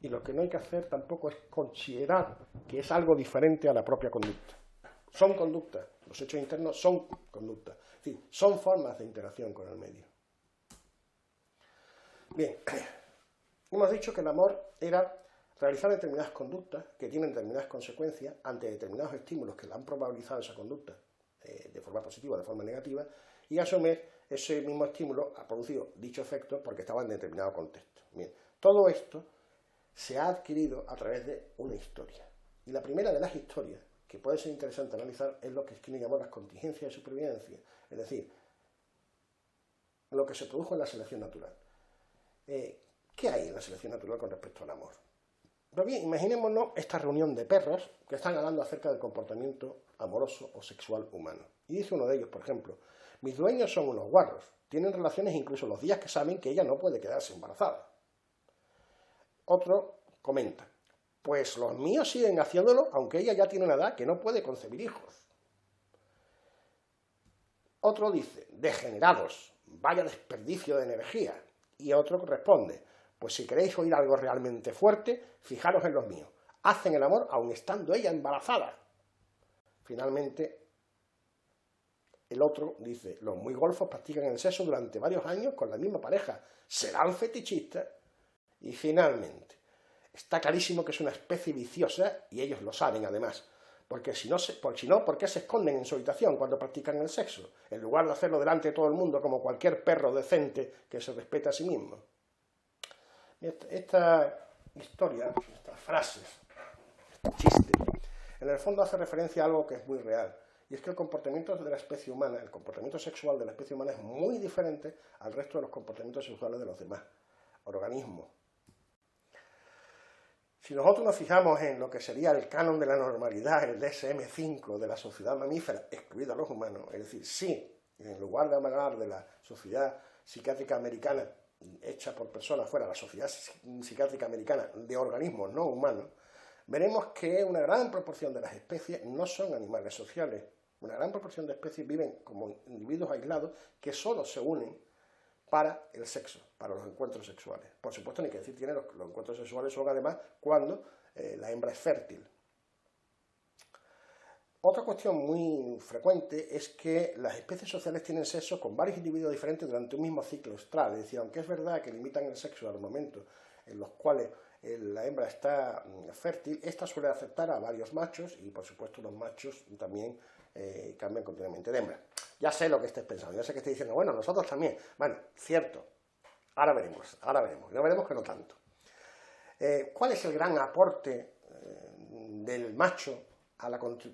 Y lo que no hay que hacer tampoco es considerar que es algo diferente a la propia conducta. Son conductas, los hechos internos son conductas, es decir, son formas de interacción con el medio. Bien, hemos dicho que el amor era realizar determinadas conductas que tienen determinadas consecuencias ante determinados estímulos que le han probabilizado esa conducta de forma positiva o de forma negativa, y a su vez ese mismo estímulo ha producido dicho efecto porque estaba en determinado contexto. Bien, todo esto se ha adquirido a través de una historia. Y la primera de las historias, que puede ser interesante analizar, es lo que Skinner llamó las contingencias de supervivencia, es decir, lo que se produjo en la selección natural. ¿Qué hay en la selección natural con respecto al amor? Pues bien, imaginémonos esta reunión de perros que están hablando acerca del comportamiento amoroso o sexual humano. Y dice uno de ellos, por ejemplo, mis dueños son unos guarros, tienen relaciones incluso los días que saben que ella no puede quedarse embarazada. Otro comenta, pues los míos siguen haciéndolo aunque ella ya tiene una edad que no puede concebir hijos. Otro dice, degenerados, vaya desperdicio de energía. Y otro responde, pues si queréis oír algo realmente fuerte, fijaros en los míos. Hacen el amor aun estando ella embarazada. Finalmente, el otro dice, los muy golfos practican el sexo durante varios años con la misma pareja. ¿Serán fetichistas? Y finalmente, está clarísimo que es una especie viciosa y ellos lo saben además. Porque si no, ¿por qué se esconden en su habitación cuando practican el sexo? En lugar de hacerlo delante de todo el mundo como cualquier perro decente que se respeta a sí mismo. Esta historia, estas frases, este chiste, en el fondo hace referencia a algo que es muy real. Y es que el comportamiento de la especie humana, el comportamiento sexual de la especie humana es muy diferente al resto de los comportamientos sexuales de los demás organismos. Si nosotros nos fijamos en lo que sería el canon de la normalidad, el DSM-5 de la sociedad mamífera, excluida a los humanos, es decir, si en lugar de hablar de la sociedad psiquiátrica americana hecha por personas fuera, la sociedad psiquiátrica americana de organismos no humanos, veremos que una gran proporción de las especies no son animales sociales. Una gran proporción de especies viven como individuos aislados que solo se unen para el sexo, para los encuentros sexuales. Por supuesto, ni que decir tiene, los encuentros sexuales son además cuando la hembra es fértil. Otra cuestión muy frecuente es que las especies sociales tienen sexo con varios individuos diferentes durante un mismo ciclo estral. Es decir, aunque es verdad que limitan el sexo a los momentos en los cuales la hembra está fértil, esta suele aceptar a varios machos y, por supuesto, los machos también cambian continuamente de hembra. Ya sé lo que estáis pensando, ya sé que estáis diciendo, bueno, nosotros también. Bueno, cierto, ahora veremos, ya veremos que no tanto. ¿Cuál es el gran aporte del macho?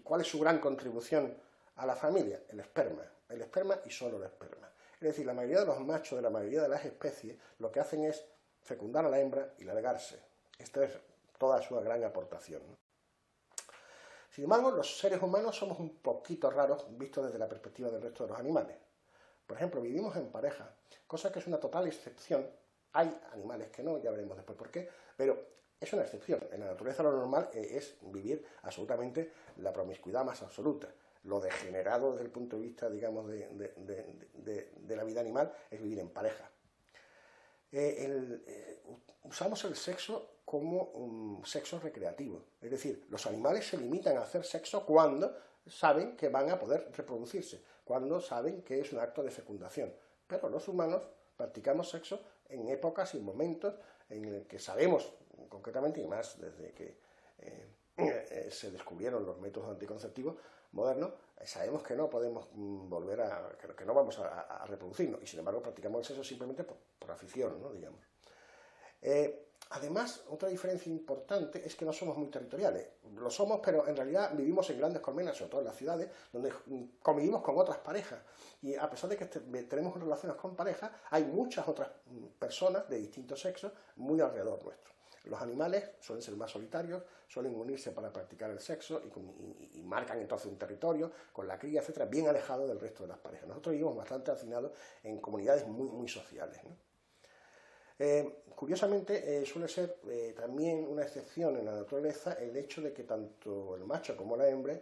¿Cuál es su gran contribución a la familia? El esperma y solo el esperma. Es decir, la mayoría de los machos de la mayoría de las especies lo que hacen es fecundar a la hembra y largarse. Esta es toda su gran aportación, ¿no? Sin embargo, los seres humanos somos un poquito raros vistos desde la perspectiva del resto de los animales. Por ejemplo, vivimos en pareja, cosa que es una total excepción. Hay animales que no, ya veremos después por qué, pero es una excepción. En la naturaleza lo normal es vivir absolutamente la promiscuidad más absoluta. Lo degenerado desde el punto de vista, digamos, de la vida animal es vivir en pareja. Usamos el sexo como un sexo recreativo. Es decir, los animales se limitan a hacer sexo cuando saben que van a poder reproducirse, cuando saben que es un acto de fecundación. Pero los humanos practicamos sexo en épocas y momentos en el que sabemos concretamente, y más desde que se descubrieron los métodos anticonceptivos modernos, sabemos que no podemos volver que no vamos a reproducirnos, y sin embargo practicamos el sexo simplemente por afición, ¿no? Digamos. Además, otra diferencia importante es que no somos muy territoriales. Lo somos, pero en realidad vivimos en grandes colmenas, sobre todo en las ciudades, donde convivimos con otras parejas. Y a pesar de que tenemos relaciones con parejas, hay muchas otras personas de distintos sexos muy alrededor nuestro. Los animales suelen ser más solitarios, suelen unirse para practicar el sexo y marcan entonces un territorio con la cría, etcétera, bien alejado del resto de las parejas. Nosotros vivimos bastante hacinados en comunidades muy sociales, ¿no? Curiosamente, suele ser también una excepción en la naturaleza el hecho de que tanto el macho como la hembra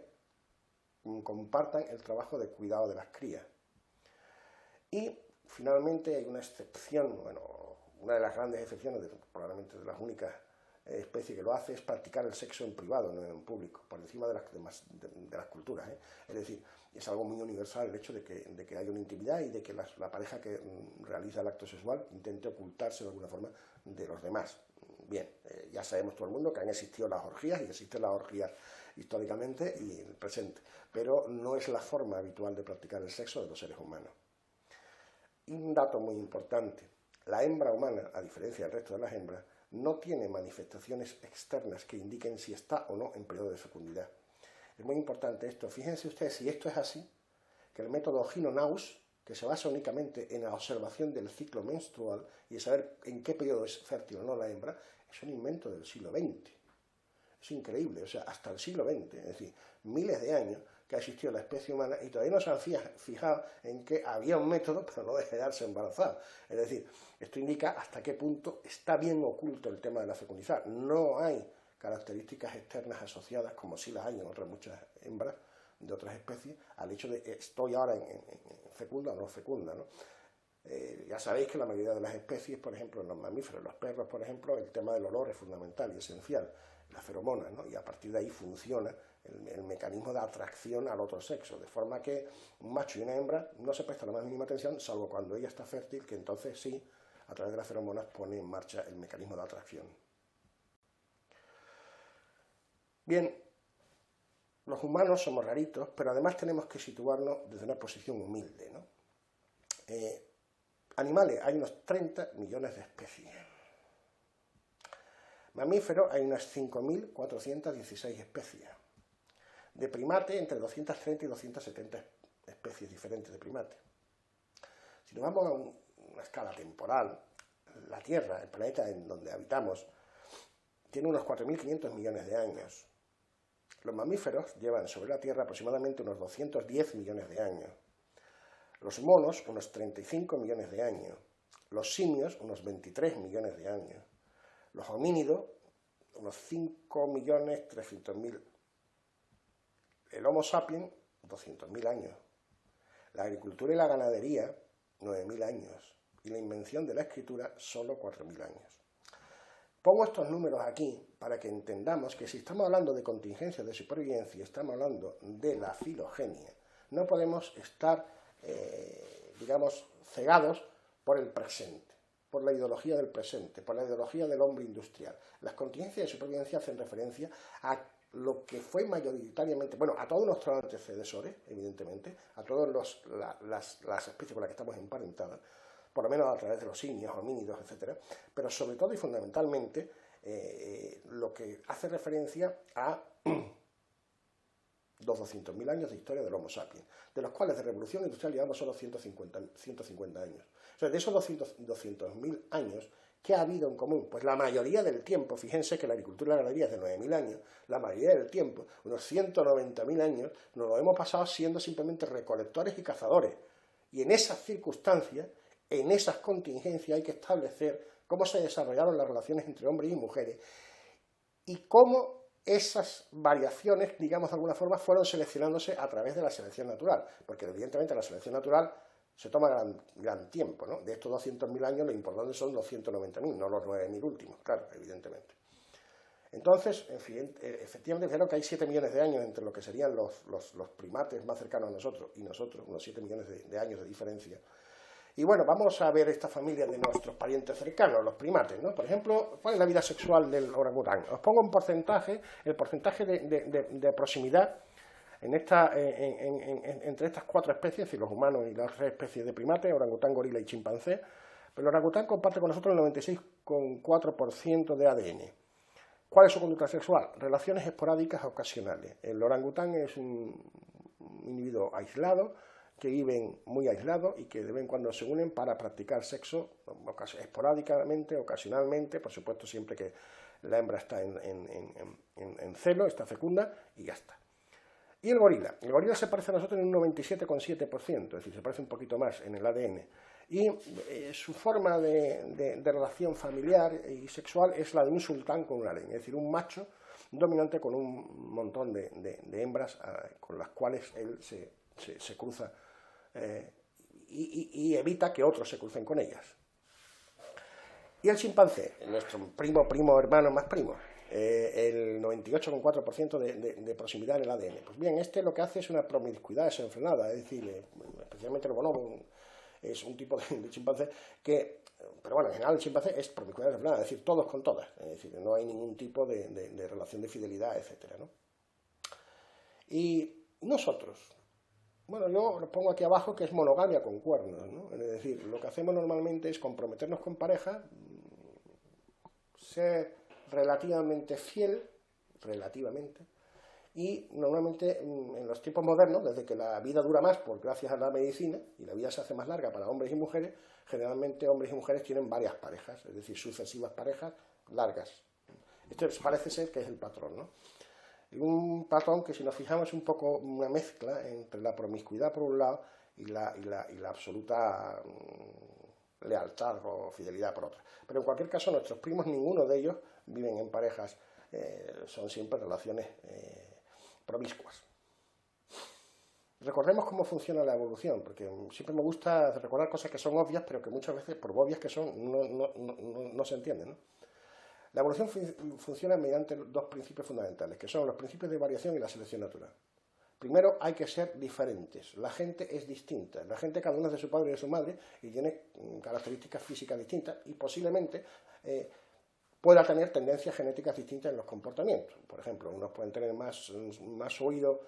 compartan el trabajo de cuidado de las crías. Y finalmente hay una excepción, bueno, una de las grandes excepciones, probablemente de las únicas especies que lo hace, es practicar el sexo en privado, no en público, por encima de las culturas, ¿eh? Es decir, es algo muy universal el hecho de que haya una intimidad y de que la pareja que realiza el acto sexual intente ocultarse de alguna forma de los demás. Bien, ya sabemos todo el mundo que han existido las orgías y existen las orgías históricamente y en el presente, pero no es la forma habitual de practicar el sexo de los seres humanos. Y un dato muy importante, la hembra humana, a diferencia del resto de las hembras, no tiene manifestaciones externas que indiquen si está o no en periodo de fecundidad. Es muy importante esto. Fíjense ustedes, si esto es así, que el método Gyno-Naus, que se basa únicamente en la observación del ciclo menstrual y de saber en qué periodo es fértil o no la hembra, es un invento del siglo XX. Es increíble, o sea, hasta el siglo XX, es decir, miles de años que ha existido la especie humana y todavía no se han fijado en que había un método para no quedarse embarazada. Es decir, esto indica hasta qué punto está bien oculto el tema de la fecundidad. No hay características externas asociadas, como sí las hay en otras muchas hembras de otras especies, al hecho de estoy ahora en fecunda o no fecunda, ¿no? Ya sabéis que la mayoría de las especies, por ejemplo, en los mamíferos, los perros, por ejemplo, el tema del olor es fundamental y esencial, la feromona, ¿no? Y a partir de ahí funciona el mecanismo de atracción al otro sexo, de forma que un macho y una hembra no se prestan la más mínima atención, salvo cuando ella está fértil, que entonces sí, a través de las feromonas pone en marcha el mecanismo de atracción. Bien, los humanos somos raritos, pero además tenemos que situarnos desde una posición humilde, ¿no? Animales, hay unos 30 millones de especies. Mamíferos, hay unas 5.416 especies. De primate, entre 230 y 270 especies diferentes de primate. Si nos vamos a una escala temporal, la Tierra, el planeta en donde habitamos, tiene unos 4.500 millones de años. Los mamíferos llevan sobre la Tierra aproximadamente unos 210 millones de años. Los monos, unos 35 millones de años. Los simios, unos 23 millones de años. Los homínidos, unos 5.300.000. El Homo sapiens, 200.000 años. La agricultura y la ganadería, 9.000 años. Y la invención de la escritura, solo 4.000 años. Pongo estos números aquí para que entendamos que si estamos hablando de contingencia de supervivencia, estamos hablando de la filogenia, no podemos estar, digamos, cegados por el presente, por la ideología del presente, por la ideología del hombre industrial. Las contingencias de supervivencia hacen referencia a lo que fue mayoritariamente, bueno, a todos nuestros antecesores, evidentemente, a todas las especies con las que estamos emparentadas, por lo menos a través de los simios, homínidos, etc., pero sobre todo y fundamentalmente lo que hace referencia a los 200.000 años de historia del Homo sapiens, de los cuales de revolución industrial llevamos solo 150 años. O sea, de esos 200.000 años, ¿qué ha habido en común? Pues la mayoría del tiempo, fíjense que la agricultura y la ganadería es de 9.000 años, la mayoría del tiempo, unos 190.000 años, nos lo hemos pasado siendo simplemente recolectores y cazadores. Y en esas circunstancias, en esas contingencias hay que establecer cómo se desarrollaron las relaciones entre hombres y mujeres y cómo esas variaciones, digamos de alguna forma, fueron seleccionándose a través de la selección natural, porque evidentemente la selección natural se toma gran tiempo, ¿no? De estos 200.000 años lo importante son los 190.000, no los 9.000 últimos, claro, evidentemente. Entonces, en fin, efectivamente, creo que hay 7 millones de años entre lo que serían los primates más cercanos a nosotros y nosotros, unos 7 millones de años de diferencia. Y bueno, vamos a ver esta familia de nuestros parientes cercanos, los primates, ¿no? Por ejemplo, ¿cuál es la vida sexual del orangután? Os pongo un porcentaje, el porcentaje de proximidad entre estas cuatro especies, es decir, los humanos y las tres especies de primates, orangután, gorila y chimpancé. Pero el orangután comparte con nosotros el 96,4% de ADN. ¿Cuál es su conducta sexual? Relaciones esporádicas ocasionales. El orangután es un individuo aislado, que viven muy aislados y que de vez en cuando se unen para practicar sexo esporádicamente, ocasionalmente, por supuesto siempre que la hembra está en celo, está fecunda y ya está. Y el gorila se parece a nosotros en un 97,7%, es decir, se parece un poquito más en el ADN. Y su forma de relación familiar y sexual es la de un sultán con un harén, es decir, un macho dominante con un montón de hembras con las cuales él se cruza y evita que otros se crucen con ellas. Y el chimpancé, nuestro primo hermano más primo, el 98,4% de proximidad en el ADN. Pues bien, lo que hace es una promiscuidad desenfrenada, es decir, especialmente el bonobo es un tipo de chimpancé que, pero bueno, en general el chimpancé es promiscuidad desenfrenada, es decir, todos con todas, es decir, no hay ningún tipo de relación de fidelidad, etcétera, ¿no? Y nosotros, bueno, yo lo pongo aquí abajo que es monogamia con cuernos, ¿no? Es decir, lo que hacemos normalmente es comprometernos con pareja, ser relativamente fiel, y normalmente en los tiempos modernos, desde que la vida dura más gracias a la medicina y la vida se hace más larga para hombres y mujeres, generalmente hombres y mujeres tienen varias parejas, es decir, sucesivas parejas largas. Esto parece ser que es el patrón, ¿no? Y un patrón que, si nos fijamos, es un poco una mezcla entre la promiscuidad por un lado y la absoluta lealtad o fidelidad por otra. Pero en cualquier caso, nuestros primos, ninguno de ellos viven en parejas, son siempre relaciones promiscuas. Recordemos cómo funciona la evolución, porque siempre me gusta recordar cosas que son obvias, pero que muchas veces, por obvias que son, no se entienden, ¿no? La evolución funciona mediante dos principios fundamentales, que son los principios de variación y la selección natural. Primero, hay que ser diferentes. La gente es distinta. La gente, cada uno es de su padre y de su madre, y tiene características físicas distintas, y posiblemente pueda tener tendencias genéticas distintas en los comportamientos. Por ejemplo, unos pueden tener más oído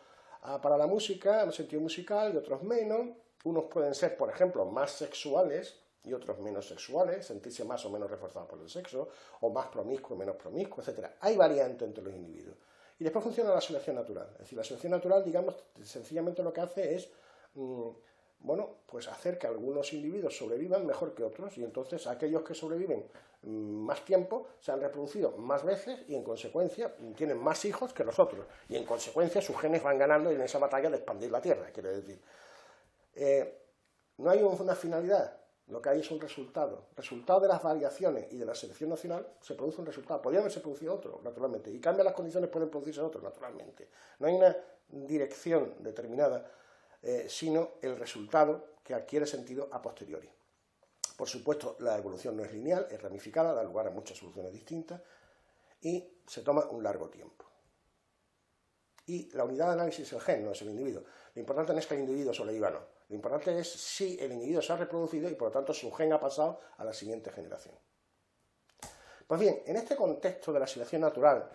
para la música, un sentido musical, y otros menos. Unos pueden ser, por ejemplo, más sexuales y otros menos sexuales, sentirse más o menos reforzados por el sexo, o más promiscuo y menos promiscuo, etc. Hay variantes entre los individuos. Y después funciona la selección natural. Es decir, la selección natural, digamos, sencillamente lo que hace es, bueno, pues hacer que algunos individuos sobrevivan mejor que otros, y entonces aquellos que sobreviven más tiempo se han reproducido más veces y en consecuencia tienen más hijos que los otros, y en consecuencia sus genes van ganando en esa batalla de expandir la Tierra, quiero decir. No hay una finalidad. Lo que hay es un resultado. Resultado de las variaciones y de la selección nacional se produce un resultado. Podría haberse producido otro, naturalmente. Y cambian las condiciones, pueden producirse otros, naturalmente. No hay una dirección determinada, sino el resultado que adquiere sentido a posteriori. Por supuesto, la evolución no es lineal, es ramificada, da lugar a muchas soluciones distintas y se toma un largo tiempo. Y la unidad de análisis es el gen, no es el individuo. Lo importante no es que el individuo sobreviva, no. Lo importante es si el individuo se ha reproducido y por lo tanto su gen ha pasado a la siguiente generación. Pues bien, en este contexto de la selección natural,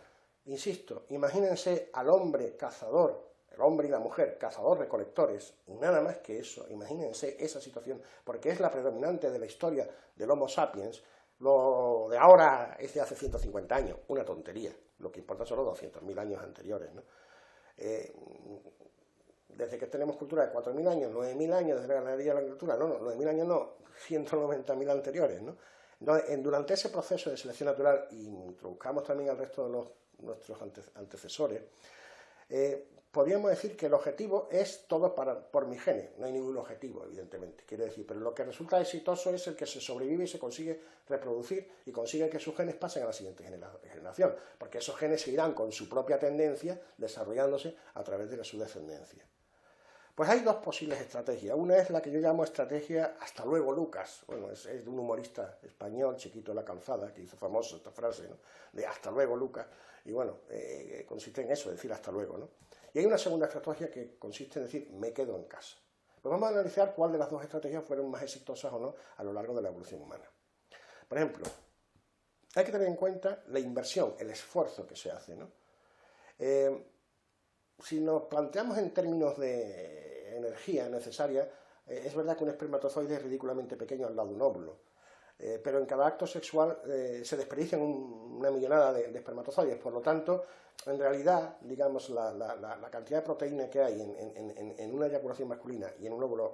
insisto, imagínense al hombre cazador, el hombre y la mujer cazador-recolectores, y nada más que eso, imagínense esa situación, porque es la predominante de la historia del Homo sapiens. Lo de ahora es de hace 150 años, una tontería. Lo que importa son los 200.000 años anteriores, ¿no? Desde que tenemos cultura de 4.000 años, 9.000 años desde la ganadería de la agricultura, no, 9.000 años no, 190.000 anteriores, ¿no? Entonces, durante ese proceso de selección natural, y introduzcamos también al resto de nuestros antecesores, podríamos decir que el objetivo es todo por mis genes. No hay ningún objetivo, evidentemente, quiero decir, pero lo que resulta exitoso es el que se sobrevive y se consigue reproducir y consigue que sus genes pasen a la siguiente generación, porque esos genes se irán con su propia tendencia desarrollándose a través de su descendencia. Pues hay dos posibles estrategias. Una es la que yo llamo estrategia hasta luego Lucas. Bueno, es de un humorista español, Chiquito de la Calzada, que hizo famosa esta frase, ¿no? De hasta luego Lucas. Y bueno, consiste en eso, decir hasta luego, ¿no? Y hay una segunda estrategia que consiste en decir me quedo en casa. Pues vamos a analizar cuál de las dos estrategias fueron más exitosas o no a lo largo de la evolución humana. Por ejemplo, hay que tener en cuenta la inversión, el esfuerzo que se hace, ¿no? Si nos planteamos en términos de energía necesaria, es verdad que un espermatozoide es ridículamente pequeño al lado de un óvulo, pero en cada acto sexual se desperdician una millonada de espermatozoides, por lo tanto, en realidad, digamos, la cantidad de proteína que hay en una eyaculación masculina y en un óvulo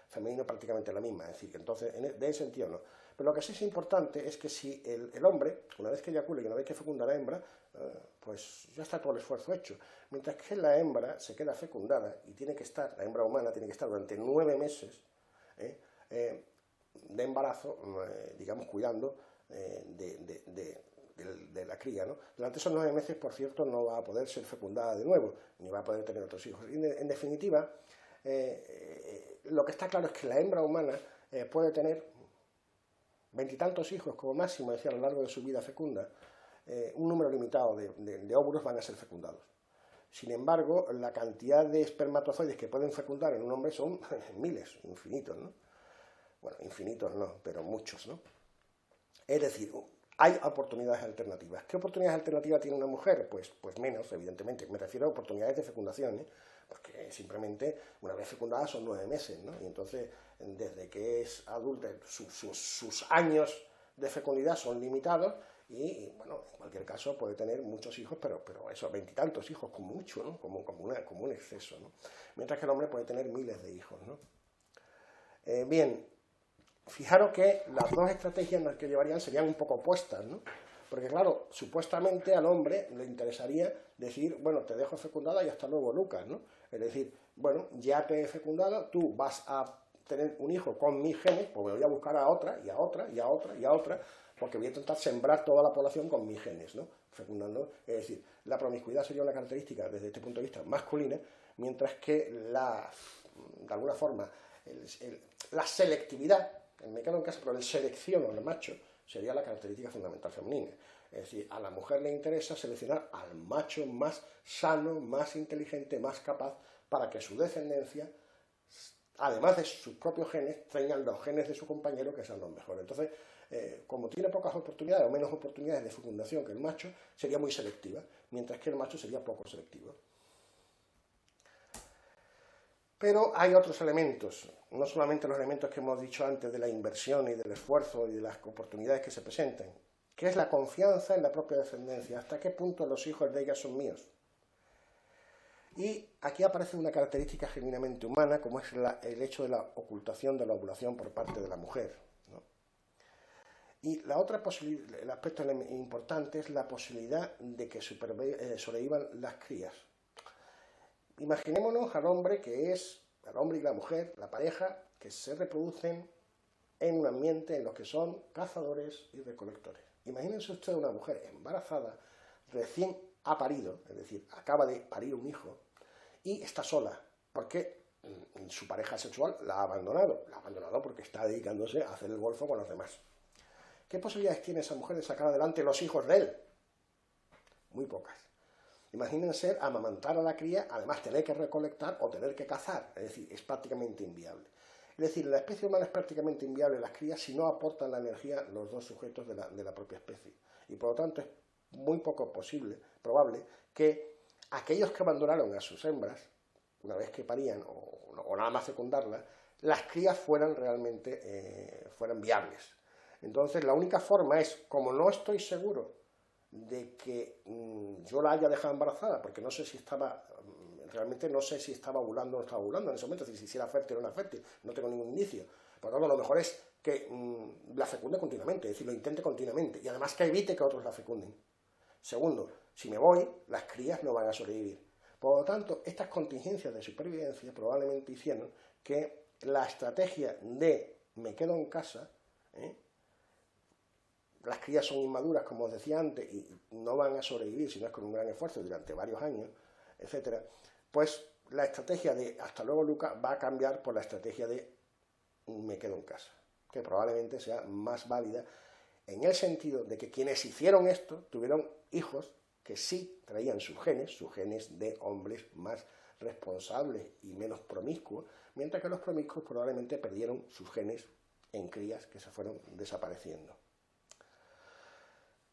femenino prácticamente la misma, es decir, que entonces, de ese sentido no. Pero lo que sí es importante es que si el hombre, una vez que eyacula y una vez que fecunda la hembra, pues ya está todo el esfuerzo hecho. Mientras que la hembra se queda fecundada y tiene que estar, la hembra humana tiene que estar durante 9 meses de embarazo, digamos, cuidando de la cría, ¿no? Durante esos 9 meses, por cierto, no va a poder ser fecundada de nuevo, ni va a poder tener otros hijos. Y en definitiva, lo que está claro es que la hembra humana puede tener 20 y tantos hijos como máximo, es decir, a lo largo de su vida fecunda, un número limitado de óvulos van a ser fecundados. Sin embargo, la cantidad de espermatozoides que pueden fecundar en un hombre son miles, infinitos, ¿no? Bueno, infinitos no, pero muchos, ¿no? Es decir, hay oportunidades alternativas. ¿Qué oportunidades alternativas tiene una mujer? Pues menos, evidentemente. Me refiero a oportunidades de fecundación, ¿eh? Porque simplemente una vez fecundada son 9 meses, ¿no? Y entonces, desde que es adulta, sus años de fecundidad son limitados y, bueno, en cualquier caso puede tener muchos hijos, pero eso, 20 y tantos hijos, como mucho, ¿no? Como un exceso, ¿no? Mientras que el hombre puede tener miles de hijos, ¿no? Bien, fijaros que las dos estrategias que llevarían serían un poco opuestas, ¿no? Porque claro, supuestamente al hombre le interesaría decir, bueno, te dejo fecundada y hasta luego, Lucas, ¿no? Es decir, bueno, ya te he fecundado, tú vas a tener un hijo con mis genes, pues me voy a buscar a otra, y a otra, y a otra, y a otra, porque voy a intentar sembrar toda la población con mis genes, ¿no? Fecundando, es decir, la promiscuidad sería una característica desde este punto de vista masculina, mientras que de alguna forma, la selectividad, me quedo en casa, pero el selecciono al macho sería la característica fundamental femenina. Es decir, a la mujer le interesa seleccionar al macho más sano, más inteligente, más capaz, para que su descendencia, además de sus propios genes, tengan los genes de su compañero que sean los mejores. Entonces, como tiene pocas oportunidades o menos oportunidades de fecundación que el macho, sería muy selectiva, mientras que el macho sería poco selectivo. Pero hay otros elementos, no solamente los elementos que hemos dicho antes de la inversión y del esfuerzo y de las oportunidades que se presenten, que es la confianza en la propia descendencia, hasta qué punto los hijos de ella son míos. Y aquí aparece una característica genuinamente humana, como es el hecho de la ocultación de la ovulación por parte de la mujer, ¿no? Y la otra posibilidad, el aspecto importante es la posibilidad de que sobrevivan las crías. Imaginémonos al hombre al hombre y la mujer, la pareja, que se reproducen en un ambiente en los que son cazadores y recolectores. Imagínense usted una mujer embarazada, recién ha parido, es decir, acaba de parir un hijo, y está sola, porque su pareja sexual la ha abandonado porque está dedicándose a hacer el golfo con los demás. ¿Qué posibilidades tiene esa mujer de sacar adelante los hijos de él? Muy pocas. Imagínense amamantar a la cría, además tener que recolectar o tener que cazar, es decir, es prácticamente inviable. Es decir, la especie humana es prácticamente inviable las crías si no aportan la energía los dos sujetos de la propia especie. Y por lo tanto es muy poco probable que aquellos que abandonaron a sus hembras, una vez que parían o nada más fecundarlas, las crías fueran realmente viables. Entonces la única forma es, como no estoy seguro de que yo la haya dejado embarazada, porque no sé si estaba, realmente no sé si estaba ovulando o no estaba ovulando en ese momento, si era fértil o no era fértil, no tengo ningún indicio. Por lo tanto, lo mejor es que la fecunde continuamente, es decir, lo intente continuamente, y además que evite que otros la fecunden. Segundo, si me voy, las crías no van a sobrevivir. Por lo tanto, estas contingencias de supervivencia probablemente hicieron que la estrategia de me quedo en casa, las crías son inmaduras, como os decía antes, y no van a sobrevivir si no es con un gran esfuerzo durante varios años, etc., pues la estrategia de hasta luego Lucas va a cambiar por la estrategia de me quedo en casa, que probablemente sea más válida en el sentido de que quienes hicieron esto tuvieron hijos que sí traían sus genes de hombres más responsables y menos promiscuos, mientras que los promiscuos probablemente perdieron sus genes en crías que se fueron desapareciendo.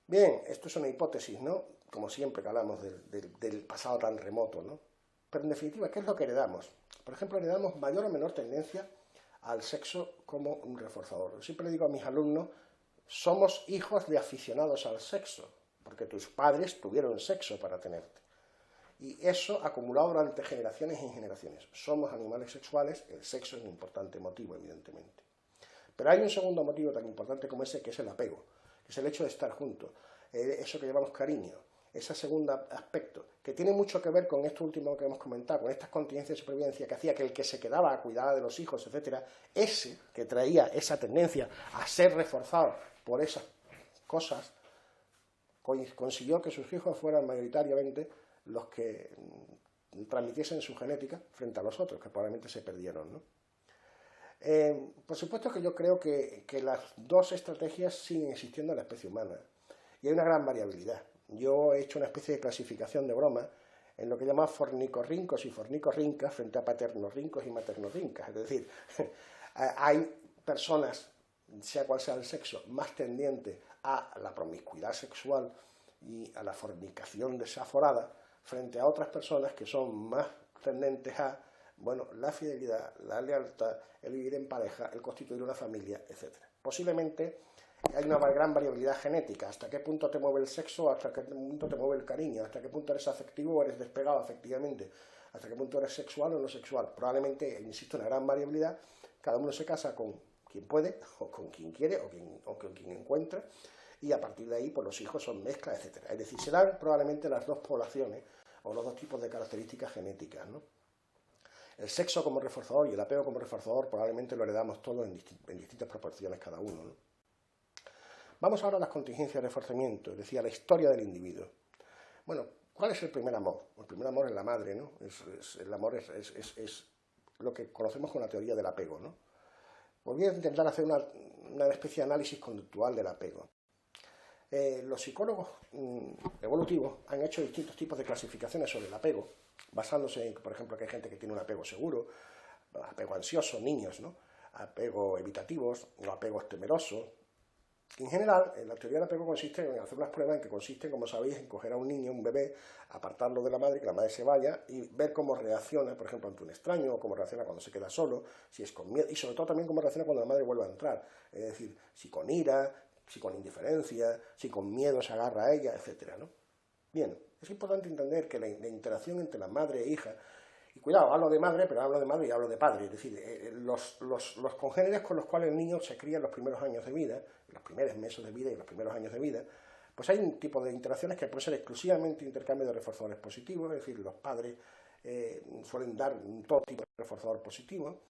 Bien, esto es una hipótesis, ¿no? Como siempre que hablamos del pasado tan remoto, ¿no? Pero en definitiva, ¿qué es lo que heredamos? Por ejemplo, heredamos mayor o menor tendencia al sexo como un reforzador. Yo siempre le digo a mis alumnos, somos hijos de aficionados al sexo, porque tus padres tuvieron sexo para tenerte. Y eso acumulado durante generaciones y generaciones. Somos animales sexuales, el sexo es un importante motivo, evidentemente. Pero hay un segundo motivo tan importante como ese, que es el apego, que es el hecho de estar juntos, eso que llamamos cariño, ese segundo aspecto, que tiene mucho que ver con esto último que hemos comentado, con estas contingencias de supervivencia que hacía que el que se quedaba a cuidar de los hijos, etcétera, ese que traía esa tendencia a ser reforzado por esas cosas, consiguió que sus hijos fueran mayoritariamente los que transmitiesen su genética frente a los otros, que probablemente se perdieron, ¿no? Por supuesto que yo creo que las dos estrategias siguen existiendo en la especie humana, y hay una gran variabilidad. Yo he hecho una especie de clasificación de broma en lo que llaman fornicorrincos y fornicorrincas frente a paternorrincos y maternorrincas. Es decir, hay personas, sea cual sea el sexo, más tendientes a la promiscuidad sexual y a la fornicación desaforada frente a otras personas que son más tendentes a, bueno, la fidelidad, la lealtad, el vivir en pareja, el constituir una familia, etc. Posiblemente hay una gran variabilidad genética, hasta qué punto te mueve el sexo, hasta qué punto te mueve el cariño, hasta qué punto eres afectivo o eres despegado afectivamente, hasta qué punto eres sexual o no sexual. Probablemente, insisto, una gran variabilidad, cada uno se casa con quien puede, o con quien quiere, o con quien encuentra, y a partir de ahí pues los hijos son mezclas, etc. Es decir, serán probablemente las dos poblaciones, o los dos tipos de características genéticas, ¿no? El sexo como reforzador y el apego como reforzador probablemente lo heredamos todos en distintas proporciones cada uno, ¿no? Vamos ahora a las contingencias de reforzamiento, es decir, a la historia del individuo. Bueno, ¿cuál es el primer amor? El primer amor es la madre, ¿no? El amor es lo que conocemos con la teoría del apego, ¿no? Voy a intentar hacer una especie de análisis conductual del apego. Los psicólogos evolutivos han hecho distintos tipos de clasificaciones sobre el apego, basándose en, por ejemplo, que hay gente que tiene un apego seguro, apego ansioso, niños, ¿no? Apego evitativos o apegos temerosos. En general, la teoría del apego consiste en hacer unas pruebas que consisten, como sabéis, en coger a un niño, un bebé, apartarlo de la madre, que la madre se vaya y ver cómo reacciona, por ejemplo, ante un extraño, o cómo reacciona cuando se queda solo, si es con miedo, y sobre todo también cómo reacciona cuando la madre vuelve a entrar. Es decir, si con ira, si con indiferencia, si con miedo se agarra a ella, etc., ¿no? Bien, es importante entender que la interacción entre la madre e hija, y cuidado, hablo de madre, pero hablo de madre y hablo de padre, es decir, los congéneres con los cuales el niño se cría en los primeros años de vida, en los primeros meses de vida y los primeros años de vida, pues hay un tipo de interacciones que pueden ser exclusivamente intercambio de reforzadores positivos, es decir, los padres suelen dar todo tipo de reforzador positivo.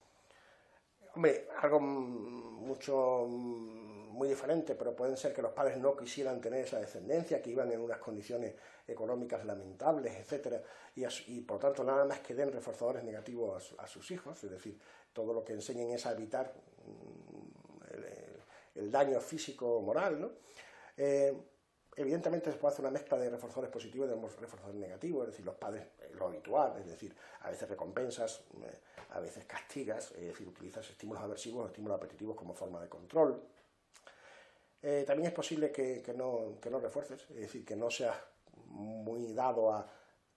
Hombre, algo muy diferente, pero pueden ser que los padres no quisieran tener esa descendencia, que iban en unas condiciones económicas lamentables, etcétera, y por tanto nada más que den reforzadores negativos a sus hijos, es decir, todo lo que enseñen es a evitar el daño físico o moral, ¿no? Evidentemente se puede hacer una mezcla de reforzadores positivos y de reforzadores negativos, es decir, los padres, lo habitual, es decir, a veces recompensas, a veces castigas, es decir, utilizas estímulos aversivos o estímulos apetitivos como forma de control. También es posible que no refuerces, es decir, que no seas muy dado a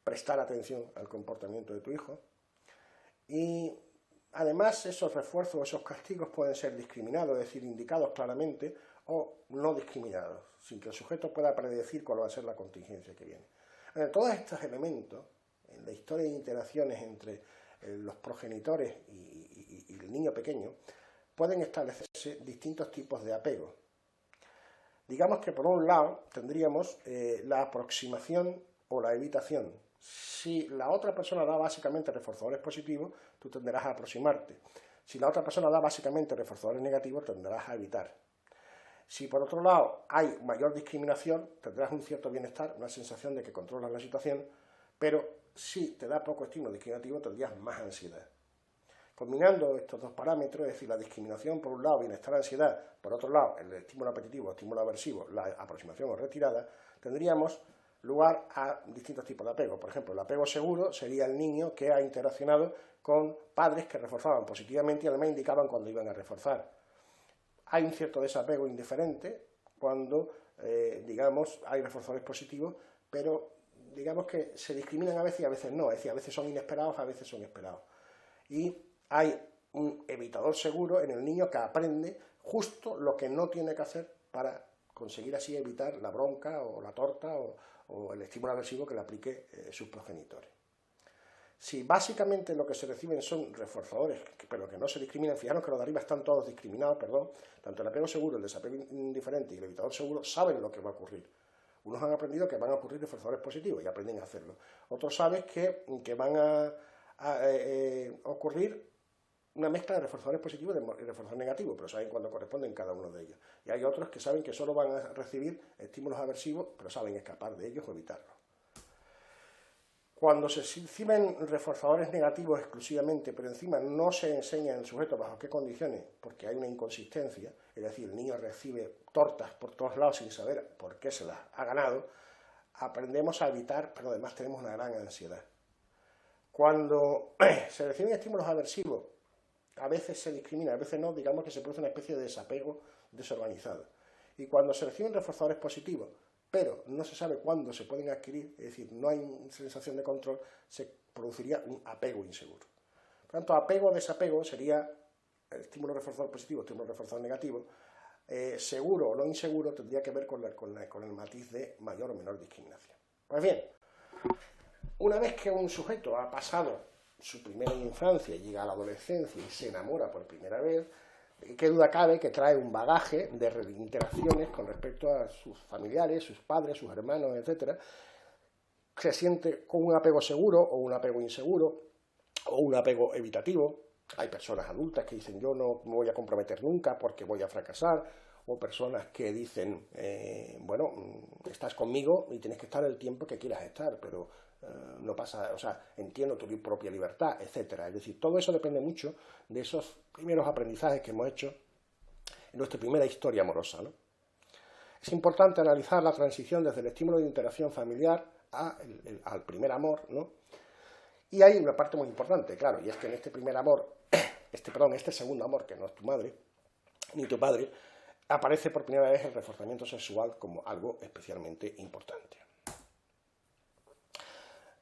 prestar atención al comportamiento de tu hijo. Y además esos refuerzos o esos castigos pueden ser discriminados, es decir, indicados claramente o no discriminados, sin que el sujeto pueda predecir cuál va a ser la contingencia que viene. Todos estos elementos, en la historia de interacciones entre los progenitores y el niño pequeño, pueden establecerse distintos tipos de apego. Digamos que por un lado tendríamos la aproximación o la evitación. Si la otra persona da básicamente reforzadores positivos, tú tenderás a aproximarte. Si la otra persona da básicamente reforzadores negativos, tenderás a evitar. Si por otro lado hay mayor discriminación, tendrás un cierto bienestar, una sensación de que controlas la situación, pero si te da poco estímulo discriminativo, tendrías más ansiedad. Combinando estos dos parámetros, es decir, la discriminación por un lado, bienestar, ansiedad, por otro lado, el estímulo apetitivo, estímulo aversivo, la aproximación o retirada, tendríamos lugar a distintos tipos de apego. Por ejemplo, el apego seguro sería el niño que ha interaccionado con padres que reforzaban positivamente y además indicaban cuando iban a reforzar. Hay un cierto desapego indiferente cuando, digamos, hay reforzadores positivos, pero digamos que se discriminan a veces y a veces no, es decir, a veces son inesperados, a veces son esperados. Y hay un evitador seguro en el niño que aprende justo lo que no tiene que hacer para conseguir así evitar la bronca o la torta o el estímulo aversivo que le aplique sus progenitores. Si básicamente lo que se reciben son reforzadores, pero que no se discriminan, fijaros que los de arriba están todos discriminados, perdón, tanto el apego seguro, el desapego indiferente y el evitador seguro saben lo que va a ocurrir. Unos han aprendido que van a ocurrir reforzadores positivos y aprenden a hacerlo. Otros saben que van a ocurrir una mezcla de reforzadores positivos y reforzadores negativos, pero saben cuándo corresponden cada uno de ellos. Y hay otros que saben que solo van a recibir estímulos aversivos, pero saben escapar de ellos o evitarlos. Cuando se reciben reforzadores negativos exclusivamente, pero encima no se enseña al sujeto bajo qué condiciones, porque hay una inconsistencia, es decir, el niño recibe tortas por todos lados sin saber por qué se las ha ganado, aprendemos a evitar, pero además tenemos una gran ansiedad. Cuando se reciben estímulos aversivos, a veces se discrimina, a veces no, digamos que se produce una especie de desapego desorganizado. Y cuando se reciben reforzadores positivos, pero no se sabe cuándo se pueden adquirir, es decir, no hay sensación de control, se produciría un apego inseguro. Por tanto, apego o desapego sería el estímulo reforzador positivo, estímulo reforzador negativo. Seguro o no inseguro tendría que ver con el matiz de mayor o menor discriminación. Pues bien, una vez que un sujeto ha pasado su primera infancia, llega a la adolescencia y se enamora por primera vez, qué duda cabe que trae un bagaje de interacciones con respecto a sus familiares, sus padres, sus hermanos, etc. Se siente con un apego seguro o un apego inseguro o un apego evitativo. Hay personas adultas que dicen yo no me voy a comprometer nunca porque voy a fracasar, o personas que dicen bueno, estás conmigo y tienes que estar el tiempo que quieras estar, pero no pasa, o sea, entiendo tu propia libertad, etcétera. Es decir, todo eso depende mucho de esos primeros aprendizajes que hemos hecho en nuestra primera historia amorosa, ¿no? Es importante analizar la transición desde el estímulo de interacción familiar al primer amor, ¿no? Y hay una parte muy importante, claro, y es que en este primer amor, este segundo amor, que no es tu madre ni tu padre, aparece por primera vez el reforzamiento sexual como algo especialmente importante.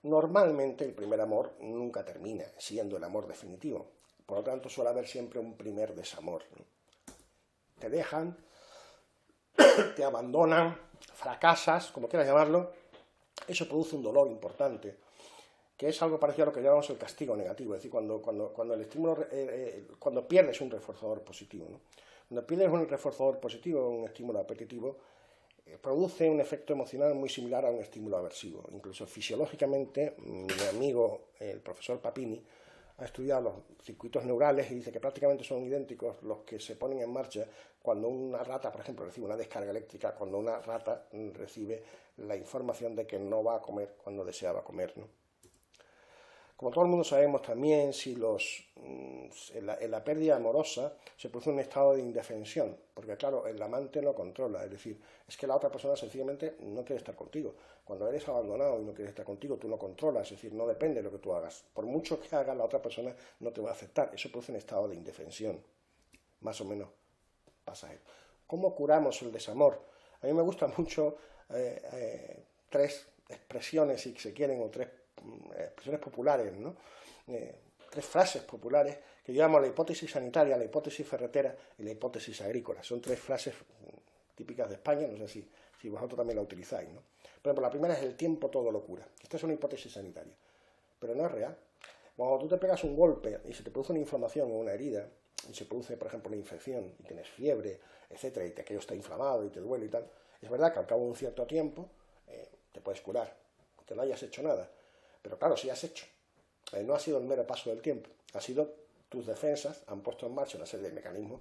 Normalmente el primer amor nunca termina siendo el amor definitivo, por lo tanto suele haber siempre un primer desamor, ¿no? Te dejan, te abandonan, fracasas, como quieras llamarlo, eso produce un dolor importante, que es algo parecido a lo que llamamos el castigo negativo, es decir, cuando el estímulo, cuando pierdes un reforzador positivo, ¿no? Cuando pierdes un reforzador positivo, un estímulo apetitivo, produce un efecto emocional muy similar a un estímulo aversivo. Incluso fisiológicamente, mi amigo, el profesor Papini, ha estudiado los circuitos neurales y dice que prácticamente son idénticos los que se ponen en marcha cuando una rata, por ejemplo, recibe una descarga eléctrica, cuando una rata recibe la información de que no va a comer cuando deseaba comer, ¿no? Como todo el mundo sabemos también, si en la pérdida amorosa se produce un estado de indefensión, porque claro, el amante no controla, es decir, es que la otra persona sencillamente no quiere estar contigo. Cuando eres abandonado y no quieres estar contigo, tú no controlas, es decir, no depende de lo que tú hagas. Por mucho que haga, la otra persona no te va a aceptar. Eso produce un estado de indefensión, más o menos pasajero. ¿Cómo curamos el desamor? A mí me gustan mucho tres expresiones, si se quieren, o tres expresiones populares, ¿no? Tres frases populares que yo llamo la hipótesis sanitaria, la hipótesis ferretera y la hipótesis agrícola. Son tres frases típicas de España, no sé si vosotros también la utilizáis, ¿no? Por ejemplo, la primera es el tiempo todo lo cura. Esta es una hipótesis sanitaria, pero no es real. Cuando tú te pegas un golpe y se te produce una inflamación o una herida, y se produce, por ejemplo, una infección, y tienes fiebre, etcétera, y aquello está inflamado y te duele y tal, es verdad que al cabo de un cierto tiempo te puedes curar, aunque no hayas hecho nada. Pero claro, sí has hecho. No ha sido el mero paso del tiempo, ha sido tus defensas han puesto en marcha una serie de mecanismos,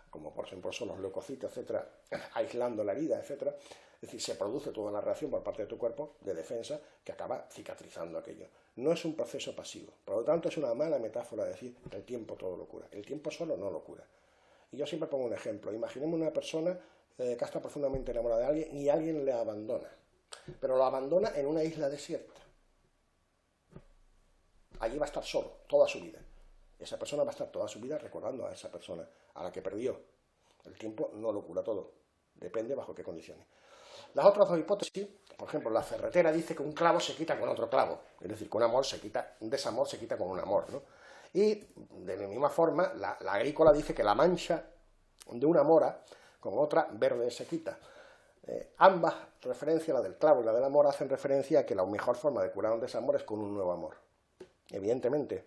como por ejemplo son los leucocitos, etcétera, aislando la herida, etcétera. Es decir, se produce toda una reacción por parte de tu cuerpo de defensa que acaba cicatrizando aquello. No es un proceso pasivo, por lo tanto es una mala metáfora decir que el tiempo todo lo cura. El tiempo solo no lo cura. Y yo siempre pongo un ejemplo. Imaginemos una persona que está profundamente enamorada de alguien y alguien le abandona. pero lo abandona en una isla desierta. Allí va a estar solo, toda su vida. Esa persona va a estar toda su vida recordando a esa persona, a la que perdió. El tiempo no lo cura todo, depende bajo qué condiciones. Las otras dos hipótesis, por ejemplo, la ferretera dice que un clavo se quita con otro clavo, es decir, que un amor se quita, un desamor se quita con un amor, ¿no? Y de la misma forma, la agrícola dice que la mancha de una mora con otra verde se quita. Ambas referencias, la del clavo y la del amor, hacen referencia a que la mejor forma de curar un desamor es con un nuevo amor. Evidentemente,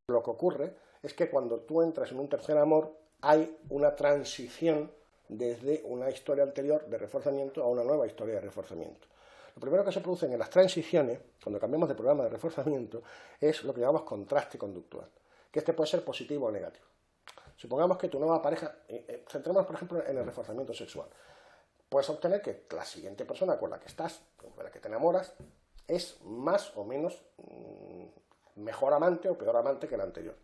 lo que ocurre es que cuando tú entras en un tercer amor, hay una transición desde una historia anterior de reforzamiento a una nueva historia de reforzamiento. Lo primero que se produce en las transiciones, cuando cambiamos de programa de reforzamiento, es lo que llamamos contraste conductual, que este puede ser positivo o negativo. Supongamos que tu nueva pareja, centrémonos por ejemplo en el reforzamiento sexual, puedes obtener que la siguiente persona con la que estás, con la que te enamoras, es más o menos mejor amante o peor amante que la anterior.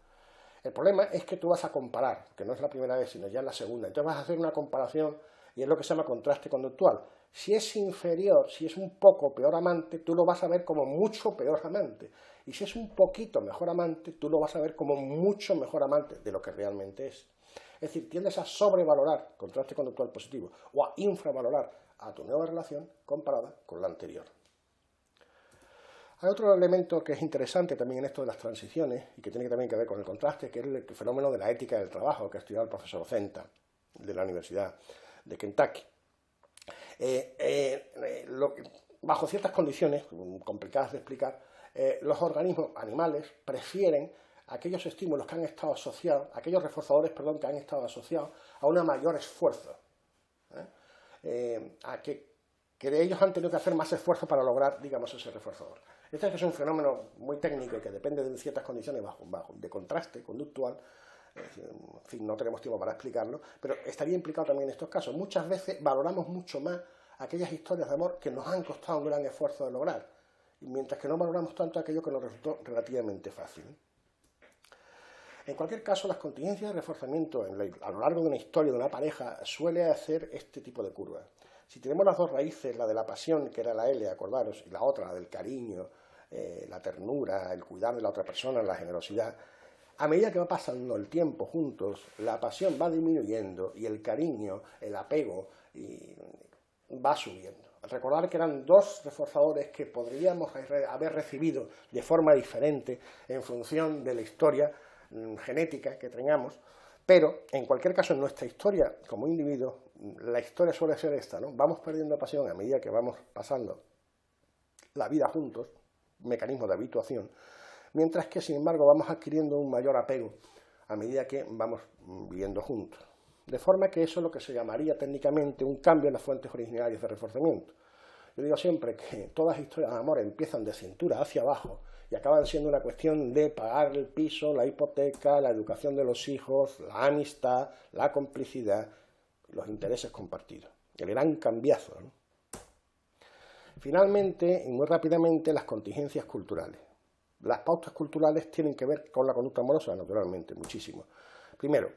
El problema es que tú vas a comparar, que no es la primera vez, sino ya es la segunda. Entonces vas a hacer una comparación y es lo que se llama contraste conductual. Si es inferior, si es un poco peor amante, tú lo vas a ver como mucho peor amante. Y si es un poquito mejor amante, tú lo vas a ver como mucho mejor amante de lo que realmente es. Es decir, tiendes a sobrevalorar, contraste conductual positivo, o a infravalorar a tu nueva relación comparada con la anterior. Hay otro elemento que es interesante también en esto de las transiciones y que tiene también que ver con el contraste, que es el fenómeno de la ética del trabajo que ha estudiado el profesor Zenta de la Universidad de Kentucky. Bajo ciertas condiciones, complicadas de explicar, los organismos animales prefieren aquellos estímulos que han estado asociados, aquellos reforzadores, perdón, que han estado asociados a un mayor esfuerzo, a que ellos han tenido que hacer más esfuerzo para lograr, digamos, ese reforzador. Este es un fenómeno muy técnico y que depende de ciertas condiciones de contraste conductual. En fin, no tenemos tiempo para explicarlo, pero estaría implicado también en estos casos. Muchas veces valoramos mucho más aquellas historias de amor que nos han costado un gran esfuerzo de lograr, mientras que no valoramos tanto aquello que nos resultó relativamente fácil. En cualquier caso, las contingencias de reforzamiento a lo largo de una historia de una pareja suele hacer este tipo de curvas. Si tenemos las dos raíces, la de la pasión, que era la L, acordaros, y la otra, la del cariño, la ternura, el cuidar de la otra persona, la generosidad, a medida que va pasando el tiempo juntos, la pasión va disminuyendo y el cariño, el apego, va subiendo. Recordar que eran dos reforzadores que podríamos haber recibido de forma diferente en función de la historia genética que tengamos, pero en cualquier caso en nuestra historia como individuo, la historia suele ser esta, ¿no? Vamos perdiendo pasión a medida que vamos pasando la vida juntos, mecanismo de habituación, mientras que sin embargo vamos adquiriendo un mayor apego a medida que vamos viviendo juntos. De forma que eso es lo que se llamaría técnicamente un cambio en las fuentes originarias de reforzamiento. Yo digo siempre que todas las historias de amor empiezan de cintura hacia abajo y acaban siendo una cuestión de pagar el piso, la hipoteca, la educación de los hijos, la amistad, la complicidad, los intereses compartidos. El gran cambiazo, ¿no? Finalmente, y muy rápidamente, las contingencias culturales. Las pautas culturales tienen que ver con la conducta amorosa, naturalmente, muchísimo. Primero,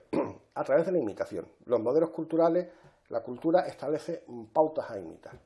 a través de la imitación. Los modelos culturales, la cultura establece pautas a imitar.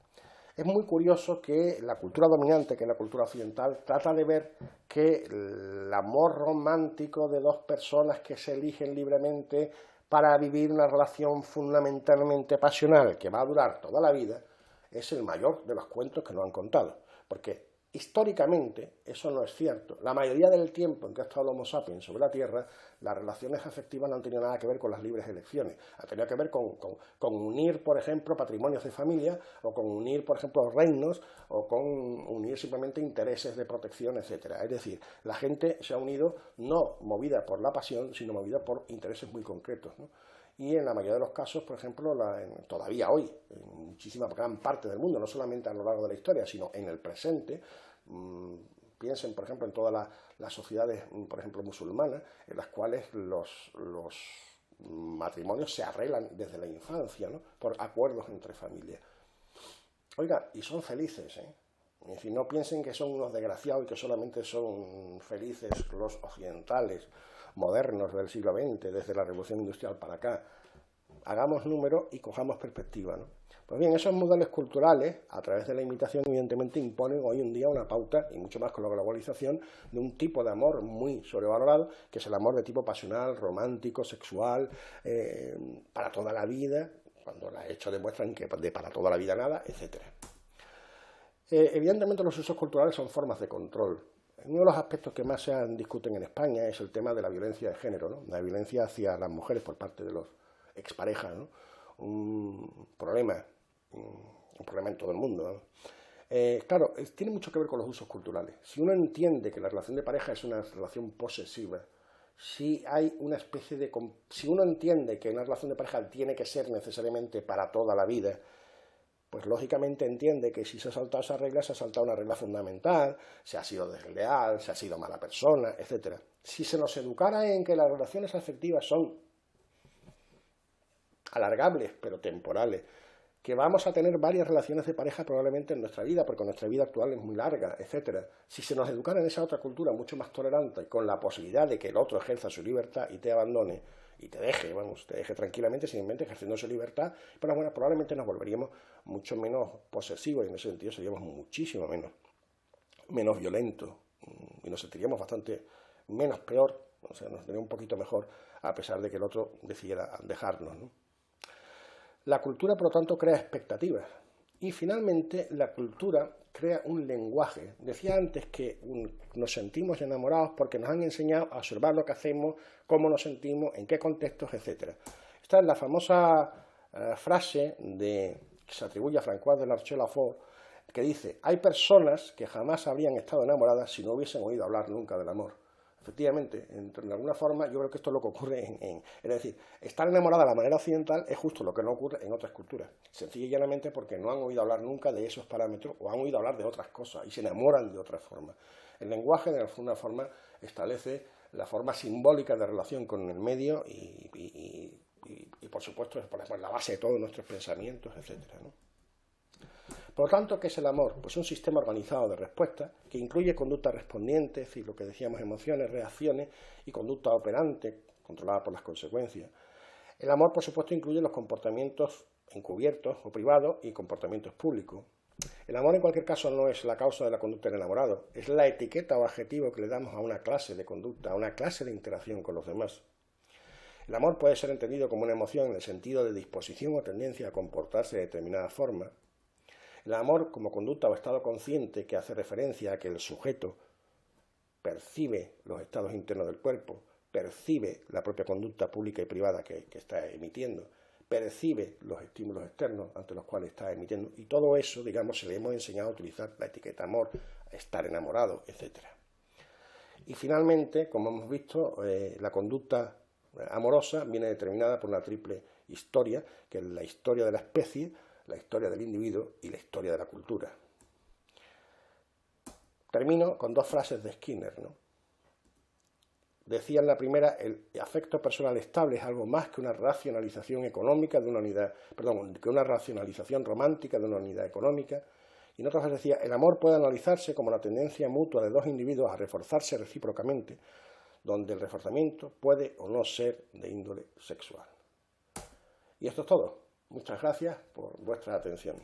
Es muy curioso que la cultura dominante, que es la cultura occidental, trata de ver que el amor romántico de dos personas que se eligen libremente para vivir una relación fundamentalmente pasional que va a durar toda la vida, es el mayor de los cuentos que nos han contado. Porque históricamente eso no es cierto. La mayoría del tiempo en que ha estado el Homo sapiens sobre la Tierra, las relaciones afectivas no han tenido nada que ver con las libres elecciones. Han tenido que ver con unir, por ejemplo, patrimonios de familia, o con unir, por ejemplo, reinos, o con unir simplemente intereses de protección, etc. Es decir, la gente se ha unido no movida por la pasión, sino movida por intereses muy concretos, ¿no? Y en la mayoría de los casos, por ejemplo, todavía hoy, en muchísima gran parte del mundo, no solamente a lo largo de la historia, sino en el presente, piensen, por ejemplo, en todas las sociedades, por ejemplo, musulmanas, en las cuales los matrimonios se arreglan desde la infancia, ¿no? Por acuerdos entre familias. Oiga, y son felices, ¿eh? Es decir, no piensen que son unos desgraciados y que solamente son felices los occidentales, modernos del siglo XX, desde la Revolución Industrial para acá. Hagamos número y cojamos perspectiva, ¿no? Pues bien, esos modelos culturales, a través de la imitación, evidentemente imponen hoy en día una pauta, y mucho más con la globalización, de un tipo de amor muy sobrevalorado, que es el amor de tipo pasional, romántico, sexual, para toda la vida, cuando los hechos demuestran que de para toda la vida nada, etc. Evidentemente los usos culturales son formas de control. Uno de los aspectos que más se discuten en España es el tema de la violencia de género, ¿no? La violencia hacia las mujeres por parte de los exparejas, ¿no? Un problema en todo el mundo, ¿no? Claro, tiene mucho que ver con los usos culturales. Si uno entiende que la relación de pareja es una relación posesiva, si uno entiende que una relación de pareja tiene que ser necesariamente para toda la vida, pues lógicamente entiende que si se ha saltado esa regla, se ha saltado una regla fundamental, se ha sido desleal, se ha sido mala persona, etc. Si se nos educara en que las relaciones afectivas son alargables, pero temporales, que vamos a tener varias relaciones de pareja probablemente en nuestra vida, porque nuestra vida actual es muy larga, etc. Si se nos educara en esa otra cultura mucho más tolerante, con la posibilidad de que el otro ejerza su libertad y te abandone, y te deje tranquilamente, simplemente ejerciendo su libertad, pero bueno, probablemente nos volveríamos mucho menos posesivos, y en ese sentido seríamos muchísimo menos violentos, y nos sentiríamos bastante menos peor, o sea, nos sentiríamos un poquito mejor, a pesar de que el otro decidiera dejarnos, ¿no? La cultura, por lo tanto, crea expectativas. Y finalmente, la cultura crea un lenguaje. Decía antes que nos sentimos enamorados porque nos han enseñado a observar lo que hacemos, cómo nos sentimos, en qué contextos, etc. Esta es la famosa frase que se atribuye a François de la Rochefoucauld, que dice: hay personas que jamás habrían estado enamoradas si no hubiesen oído hablar nunca del amor. Efectivamente, de alguna forma, yo creo que esto es lo que ocurre es decir, estar enamorada de la manera occidental es justo lo que no ocurre en otras culturas. Sencilla y llanamente porque no han oído hablar nunca de esos parámetros o han oído hablar de otras cosas y se enamoran de otra forma. El lenguaje, de alguna forma, establece la forma simbólica de relación con el medio y por supuesto, es la base de todos nuestros pensamientos, etc., ¿no? Por lo tanto, ¿qué es el amor? Pues un sistema organizado de respuestas que incluye conductas respondientes, es decir, lo que decíamos, emociones, reacciones, y conducta operante, controlada por las consecuencias. El amor, por supuesto, incluye los comportamientos encubiertos o privados y comportamientos públicos. El amor, en cualquier caso, no es la causa de la conducta del enamorado, es la etiqueta o adjetivo que le damos a una clase de conducta, a una clase de interacción con los demás. El amor puede ser entendido como una emoción en el sentido de disposición o tendencia a comportarse de determinada forma. El amor como conducta o estado consciente que hace referencia a que el sujeto percibe los estados internos del cuerpo, percibe la propia conducta pública y privada que está emitiendo, percibe los estímulos externos ante los cuales está emitiendo, y todo eso, digamos, se le hemos enseñado a utilizar la etiqueta amor, a estar enamorado, etc. Y finalmente, como hemos visto, la conducta amorosa viene determinada por una triple historia, que es la historia de la especie, la historia del individuo y la historia de la cultura. Termino con dos frases de Skinner, ¿no? Decía en la primera: el afecto personal estable es algo más que una racionalización económica de una unidad, que una racionalización romántica de una unidad económica. Y en otras decía: el amor puede analizarse como la tendencia mutua de dos individuos a reforzarse recíprocamente, donde el reforzamiento puede o no ser de índole sexual. Y esto es todo. Muchas gracias por vuestra atención.